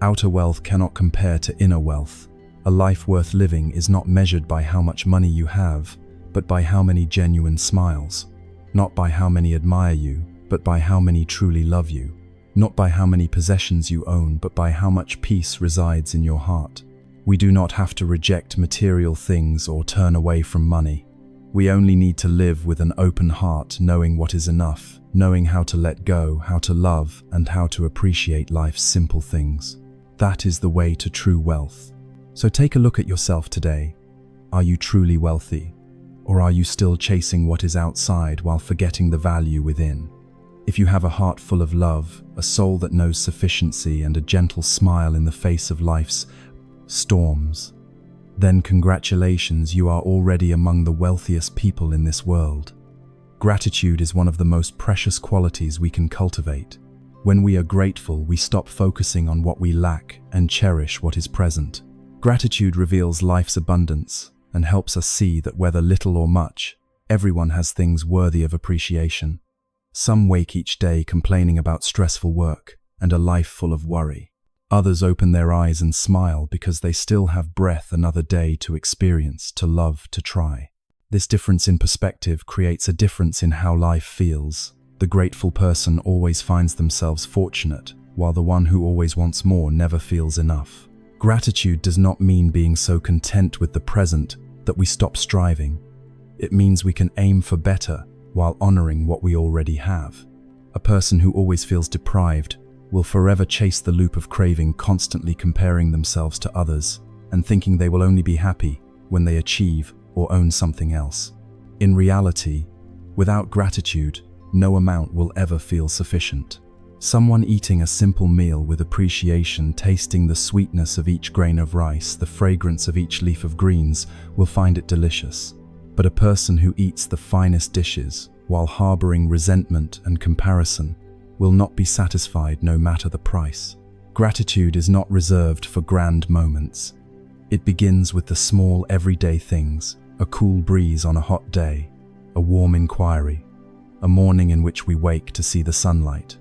Outer wealth cannot compare to inner wealth. A life worth living is not measured by how much money you have, but by how many genuine smiles. Not by how many admire you, but by how many truly love you. Not by how many possessions you own, but by how much peace resides in your heart. We do not have to reject material things or turn away from money. We only need to live with an open heart, knowing what is enough, knowing how to let go, how to love, and how to appreciate life's simple things. That is the way to true wealth. So take a look at yourself today. Are you truly wealthy? Or are you still chasing what is outside while forgetting the value within? If you have a heart full of love, a soul that knows sufficiency, and a gentle smile in the face of life's storms, then congratulations, you are already among the wealthiest people in this world. Gratitude is one of the most precious qualities we can cultivate. When we are grateful, we stop focusing on what we lack and cherish what is present. Gratitude reveals life's abundance and helps us see that whether little or much, everyone has things worthy of appreciation. Some wake each day complaining about stressful work and a life full of worry. Others open their eyes and smile because they still have breath another day to experience, to love, to try. This difference in perspective creates a difference in how life feels. The grateful person always finds themselves fortunate, while the one who always wants more never feels enough. Gratitude does not mean being so content with the present that we stop striving. It means we can aim for better while honoring what we already have. A person who always feels deprived will forever chase the loop of craving, constantly comparing themselves to others and thinking they will only be happy when they achieve or own something else. In reality, without gratitude, no amount will ever feel sufficient. Someone eating a simple meal with appreciation, tasting the sweetness of each grain of rice, the fragrance of each leaf of greens, will find it delicious. But a person who eats the finest dishes while harboring resentment and comparison will not be satisfied no matter the price. Gratitude is not reserved for grand moments. It begins with the small everyday things: a cool breeze on a hot day, a warm inquiry, a morning in which we wake to see the sunlight.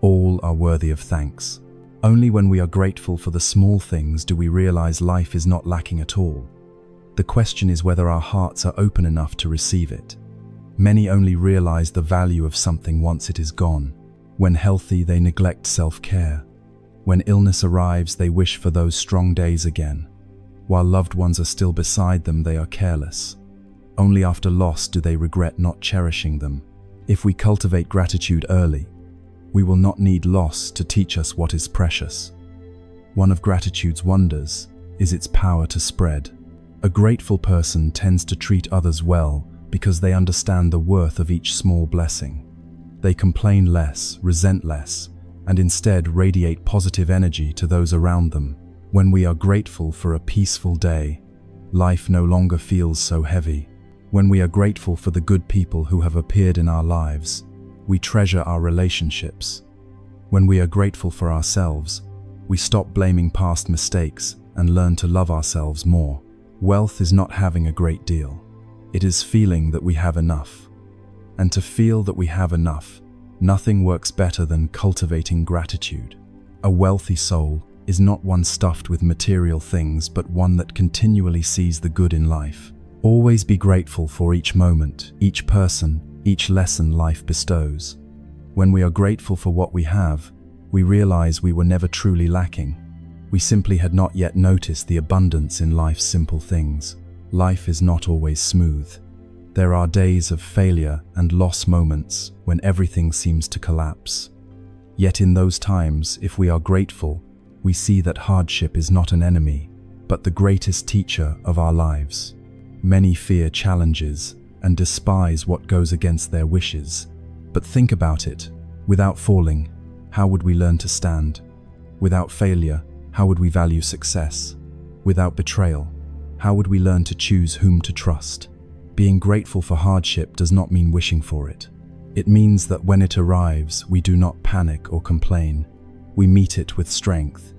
All are worthy of thanks. Only when we are grateful for the small things do we realize life is not lacking at all. The question is whether our hearts are open enough to receive it. Many only realize the value of something once it is gone. When healthy, they neglect self-care. When illness arrives, they wish for those strong days again. While loved ones are still beside them, they are careless. Only after loss do they regret not cherishing them. If we cultivate gratitude early, we will not need loss to teach us what is precious. One of gratitude's wonders is its power to spread. A grateful person tends to treat others well because they understand the worth of each small blessing. They complain less, resent less, and instead radiate positive energy to those around them. When we are grateful for a peaceful day, life no longer feels so heavy. When we are grateful for the good people who have appeared in our lives, we treasure our relationships. When we are grateful for ourselves, we stop blaming past mistakes and learn to love ourselves more. Wealth is not having a great deal. It is feeling that we have enough. And to feel that we have enough, nothing works better than cultivating gratitude. A wealthy soul is not one stuffed with material things, but one that continually sees the good in life. Always be grateful for each moment, each person, each lesson life bestows. When we are grateful for what we have, we realize we were never truly lacking. We simply had not yet noticed the abundance in life's simple things. Life is not always smooth. There are days of failure and loss, moments when everything seems to collapse. Yet in those times, if we are grateful, we see that hardship is not an enemy, but the greatest teacher of our lives. Many fear challenges and despise what goes against their wishes. But think about it. Without falling, how would we learn to stand? Without failure, how would we value success? Without betrayal, how would we learn to choose whom to trust? Being grateful for hardship does not mean wishing for it. It means that when it arrives, we do not panic or complain. We meet it with strength.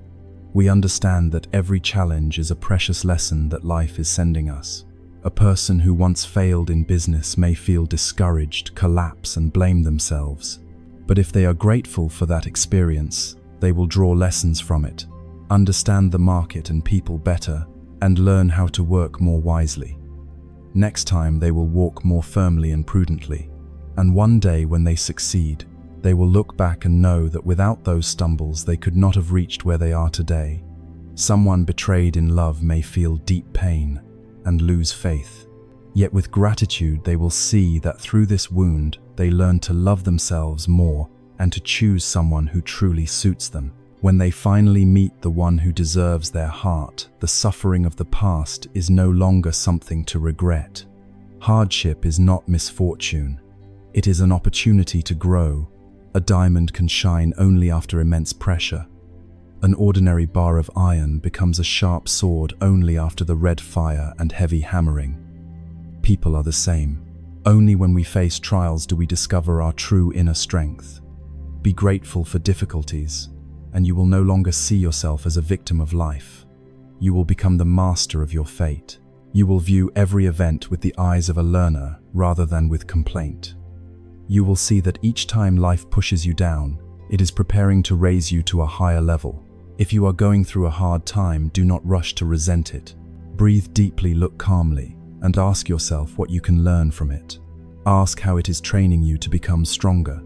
We understand that every challenge is a precious lesson that life is sending us. A person who once failed in business may feel discouraged, collapse, and blame themselves. But if they are grateful for that experience, they will draw lessons from it, understand the market and people better, and learn how to work more wisely. Next time they will walk more firmly and prudently, and one day when they succeed, they will look back and know that without those stumbles they could not have reached where they are today. Someone betrayed in love may feel deep pain and lose faith, Yet with gratitude, they will see that through this wound, they learn to love themselves more and to choose someone who truly suits them. When they finally meet the one who deserves their heart, the suffering of the past is no longer something to regret. Hardship is not misfortune. It is an opportunity to grow. A diamond can shine only after immense pressure. An ordinary bar of iron becomes a sharp sword only after the red fire and heavy hammering. People are the same. Only when we face trials do we discover our true inner strength. Be grateful for difficulties, and you will no longer see yourself as a victim of life. You will become the master of your fate. You will view every event with the eyes of a learner rather than with complaint. You will see that each time life pushes you down, it is preparing to raise you to a higher level. If you are going through a hard time, do not rush to resent it. Breathe deeply, look calmly, and ask yourself what you can learn from it. Ask how it is training you to become stronger.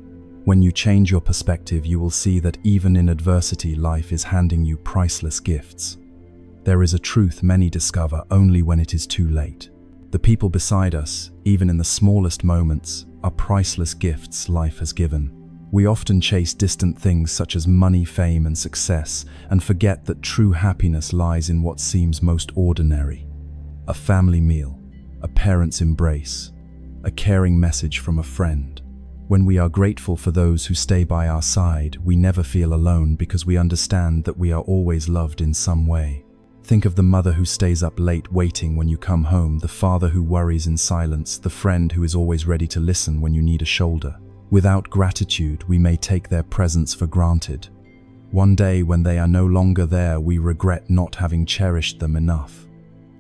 When you change your perspective, you will see that even in adversity, life is handing you priceless gifts. There is a truth many discover only when it is too late. The people beside us, even in the smallest moments, are priceless gifts life has given. We often chase distant things such as money, fame, and success, and forget that true happiness lies in what seems most ordinary. A family meal, a parent's embrace, a caring message from a friend. When we are grateful for those who stay by our side, we never feel alone because we understand that we are always loved in some way. Think of the mother who stays up late waiting when you come home, the father who worries in silence, the friend who is always ready to listen when you need a shoulder. Without gratitude, we may take their presence for granted. One day, when they are no longer there, we regret not having cherished them enough.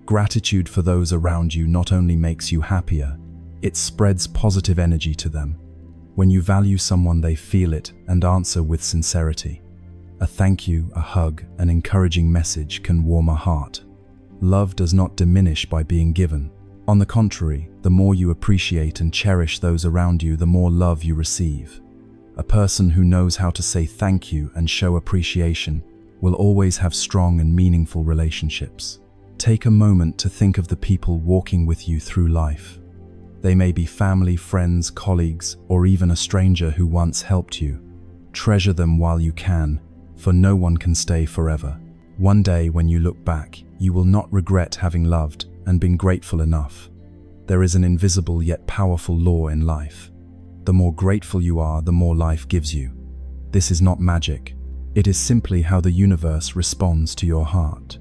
Gratitude for those around you not only makes you happier, it spreads positive energy to them. When you value someone, they feel it and answer with sincerity. A thank you, a hug, an encouraging message can warm a heart. Love does not diminish by being given. On the contrary, the more you appreciate and cherish those around you, the more love you receive. A person who knows how to say thank you and show appreciation will always have strong and meaningful relationships. Take a moment to think of the people walking with you through life. They may be family, friends, colleagues, or even a stranger who once helped you. Treasure them while you can, for no one can stay forever. One day, when you look back, you will not regret having loved and been grateful enough. There is an invisible yet powerful law in life. The more grateful you are, the more life gives you. This is not magic. It is simply how the universe responds to your heart.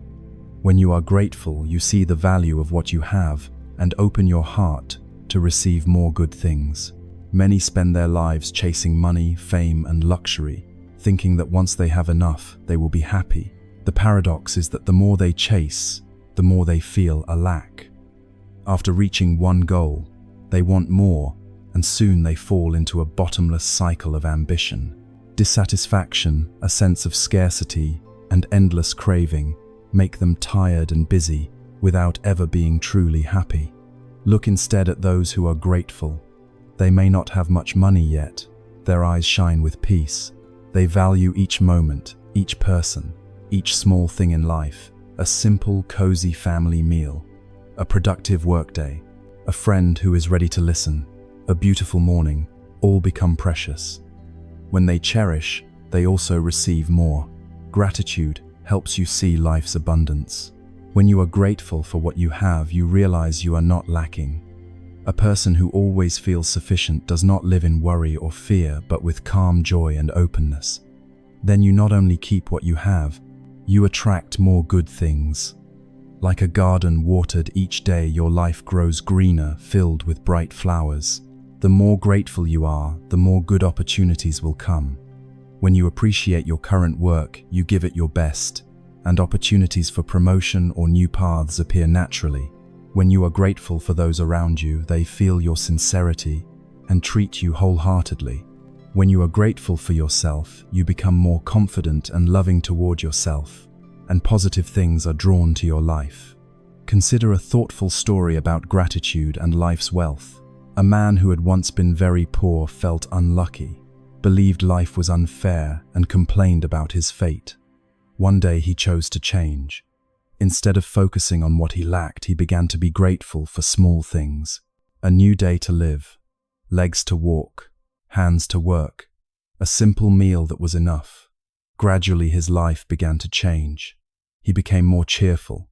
When you are grateful, you see the value of what you have and open your heart to receive more good things. Many spend their lives chasing money, fame, and luxury, thinking that once they have enough, they will be happy. The paradox is that the more they chase, the more they feel a lack. After reaching one goal, they want more, and soon they fall into a bottomless cycle of ambition. Dissatisfaction, a sense of scarcity, and endless craving make them tired and busy without ever being truly happy. Look instead at those who are grateful. They may not have much money yet. Their eyes shine with peace. They value each moment, each person, each small thing in life. A simple, cozy family meal, a productive workday, a friend who is ready to listen, a beautiful morning, all become precious. When they cherish, they also receive more. Gratitude helps you see life's abundance. When you are grateful for what you have, you realize you are not lacking. A person who always feels sufficient does not live in worry or fear, but with calm joy and openness. Then you not only keep what you have, you attract more good things. Like a garden watered each day, your life grows greener, filled with bright flowers. The more grateful you are, the more good opportunities will come. When you appreciate your current work, you give it your best, and opportunities for promotion or new paths appear naturally. When you are grateful for those around you, they feel your sincerity and treat you wholeheartedly. When you are grateful for yourself, you become more confident and loving toward yourself, and positive things are drawn to your life. Consider a thoughtful story about gratitude and life's wealth. A man who had once been very poor felt unlucky, believed life was unfair, and complained about his fate. One day he chose to change. Instead of focusing on what he lacked, he began to be grateful for small things. A new day to live, legs to walk, hands to work, a simple meal that was enough. Gradually his life began to change. He became more cheerful.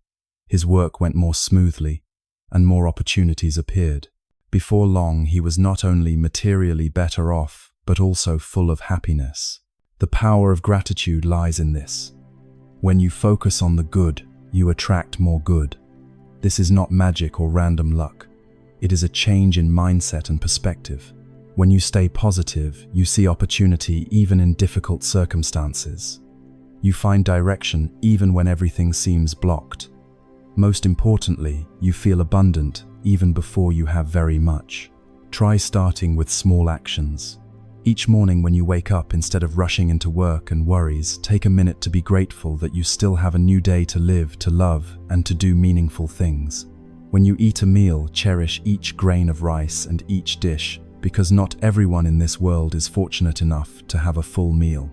His work went more smoothly, and more opportunities appeared. Before long, he was not only materially better off, but also full of happiness. The power of gratitude lies in this. When you focus on the good, you attract more good. This is not magic or random luck. It is a change in mindset and perspective. When you stay positive, you see opportunity even in difficult circumstances. You find direction even when everything seems blocked. Most importantly, you feel abundant even before you have very much. Try starting with small actions. Each morning when you wake up, instead of rushing into work and worries, take a minute to be grateful that you still have a new day to live, to love, and to do meaningful things. When you eat a meal, cherish each grain of rice and each dish, because not everyone in this world is fortunate enough to have a full meal.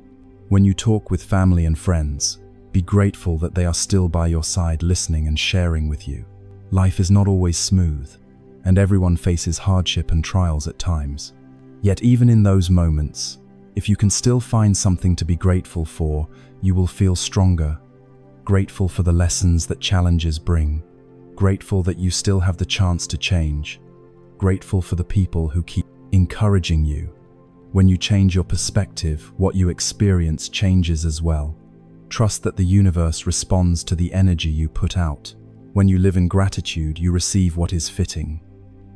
When you talk with family and friends, be grateful that they are still by your side, listening and sharing with you. Life is not always smooth, and everyone faces hardship and trials at times. Yet even in those moments, if you can still find something to be grateful for, you will feel stronger. Grateful for the lessons that challenges bring. Grateful that you still have the chance to change. Grateful for the people who keep encouraging you. When you change your perspective, what you experience changes as well. Trust that the universe responds to the energy you put out. When you live in gratitude, you receive what is fitting.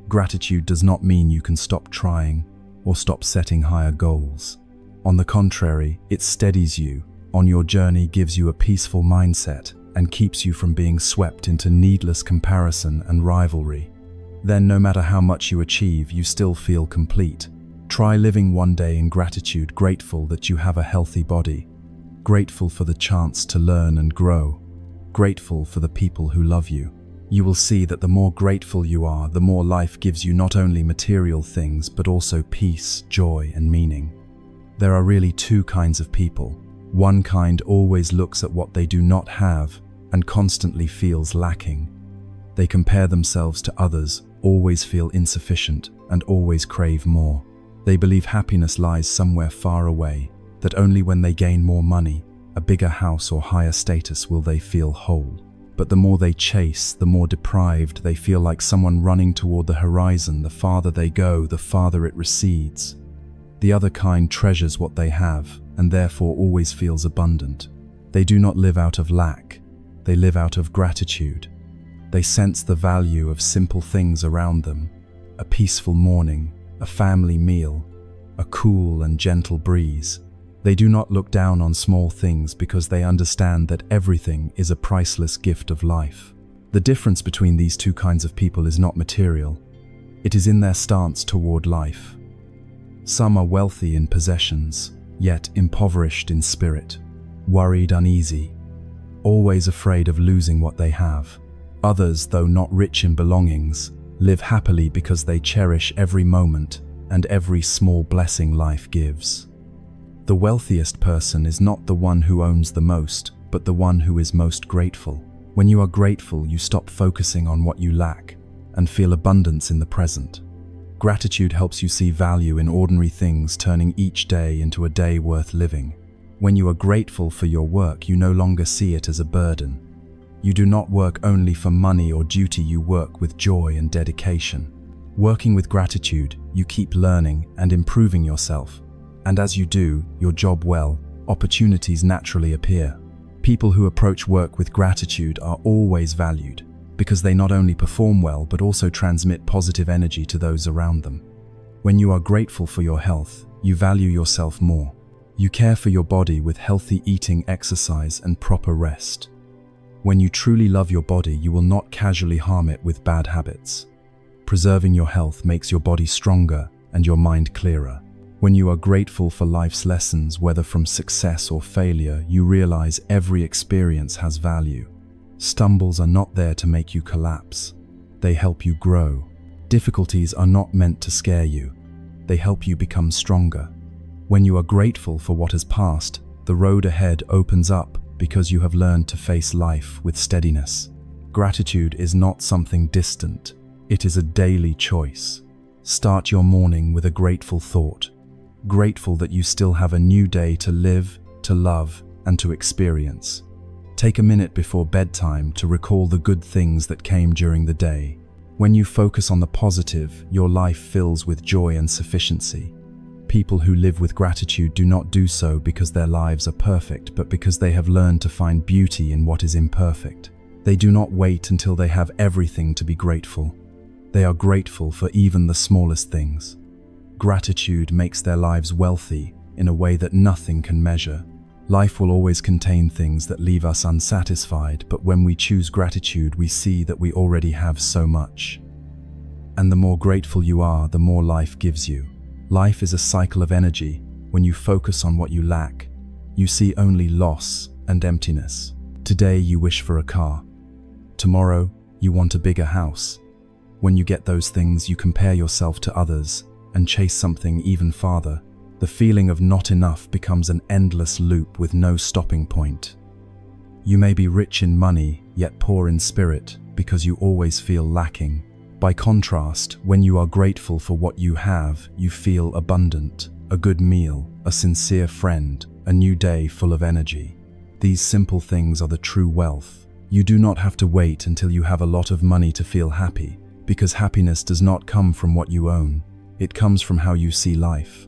Gratitude does not mean you can stop trying or stop setting higher goals. On the contrary, it steadies you on your journey, gives you a peaceful mindset, and keeps you from being swept into needless comparison and rivalry. Then, no matter how much you achieve, you still feel complete. Try living one day in gratitude, grateful that you have a healthy body, grateful for the chance to learn and grow, grateful for the people who love you. You will see that the more grateful you are, the more life gives you not only material things, but also peace, joy, and meaning. There are really two kinds of people. One kind always looks at what they do not have and constantly feels lacking. They compare themselves to others, always feel insufficient, and always crave more. They believe happiness lies somewhere far away, that only when they gain more money, a bigger house or higher status will they feel whole. But the more they chase, the more deprived they feel, like someone running toward the horizon. The farther they go, the farther it recedes. The other kind treasures what they have, and therefore always feels abundant. They do not live out of lack, they live out of gratitude. They sense the value of simple things around them: a peaceful morning, a family meal, a cool and gentle breeze. They do not look down on small things because they understand that everything is a priceless gift of life. The difference between these two kinds of people is not material. It is in their stance toward life. Some are wealthy in possessions, yet impoverished in spirit, worried, uneasy, always afraid of losing what they have. Others, though not rich in belongings, live happily because they cherish every moment and every small blessing life gives. The wealthiest person is not the one who owns the most, but the one who is most grateful. When you are grateful, you stop focusing on what you lack and feel abundance in the present. Gratitude helps you see value in ordinary things, turning each day into a day worth living. When you are grateful for your work, you no longer see it as a burden. You do not work only for money or duty, you work with joy and dedication. Working with gratitude, you keep learning and improving yourself. And as you do your job well, opportunities naturally appear. People who approach work with gratitude are always valued, because they not only perform well but also transmit positive energy to those around them. When you are grateful for your health, you value yourself more. You care for your body with healthy eating, exercise, and proper rest. When you truly love your body, you will not casually harm it with bad habits. Preserving your health makes your body stronger and your mind clearer. When you are grateful for life's lessons, whether from success or failure, you realize every experience has value. Stumbles are not there to make you collapse. They help you grow. Difficulties are not meant to scare you. They help you become stronger. When you are grateful for what has passed, the road ahead opens up because you have learned to face life with steadiness. Gratitude is not something distant. It is a daily choice. Start your morning with a grateful thought. Grateful that you still have a new day to live, to love, and to experience. Take a minute before bedtime to recall the good things that came during the day. When you focus on the positive, your life fills with joy and sufficiency. People who live with gratitude do not do so because their lives are perfect, but because they have learned to find beauty in what is imperfect. They do not wait until they have everything to be grateful. They are grateful for even the smallest things. Gratitude makes their lives wealthy in a way that nothing can measure. Life will always contain things that leave us unsatisfied, but when we choose gratitude, we see that we already have so much. And the more grateful you are, the more life gives you. Life is a cycle of energy. When you focus on what you lack, you see only loss and emptiness. Today you wish for a car. Tomorrow you want a bigger house. When you get those things, you compare yourself to others and chase something even farther. The feeling of not enough becomes an endless loop with no stopping point. You may be rich in money, yet poor in spirit, because you always feel lacking. By contrast, when you are grateful for what you have, you feel abundant, a good meal, a sincere friend, a new day full of energy. These simple things are the true wealth. You do not have to wait until you have a lot of money to feel happy, because happiness does not come from what you own. It comes from how you see life.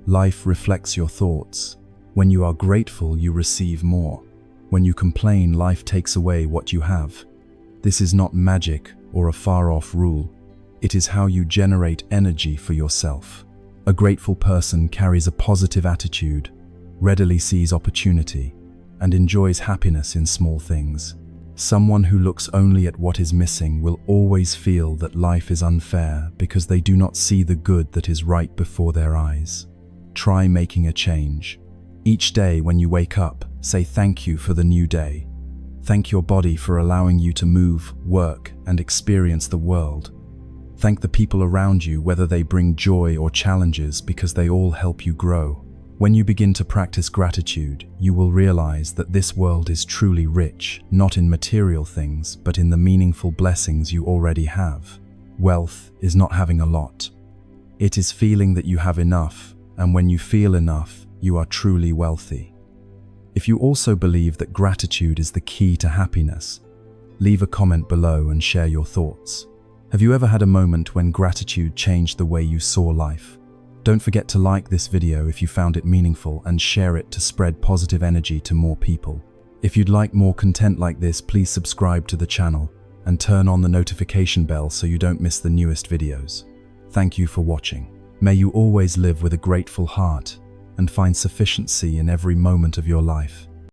Life reflects your thoughts. When you are grateful, you receive more. When you complain, life takes away what you have. This is not magic or a far-off rule. It is how you generate energy for yourself. A grateful person carries a positive attitude, readily sees opportunity, and enjoys happiness in small things. Someone who looks only at what is missing will always feel that life is unfair because they do not see the good that is right before their eyes. Try making a change. Each day when you wake up, say thank you for the new day. Thank your body for allowing you to move, work, and experience the world. Thank the people around you, whether they bring joy or challenges, because they all help you grow. When you begin to practice gratitude, you will realize that this world is truly rich, not in material things, but in the meaningful blessings you already have. Wealth is not having a lot. It is feeling that you have enough. And when you feel enough, you are truly wealthy. If you also believe that gratitude is the key to happiness, leave a comment below and share your thoughts. Have you ever had a moment when gratitude changed the way you saw life? Don't forget to like this video if you found it meaningful and share it to spread positive energy to more people. If you'd like more content like this, please subscribe to the channel and turn on the notification bell so you don't miss the newest videos. Thank you for watching. May you always live with a grateful heart and find sufficiency in every moment of your life.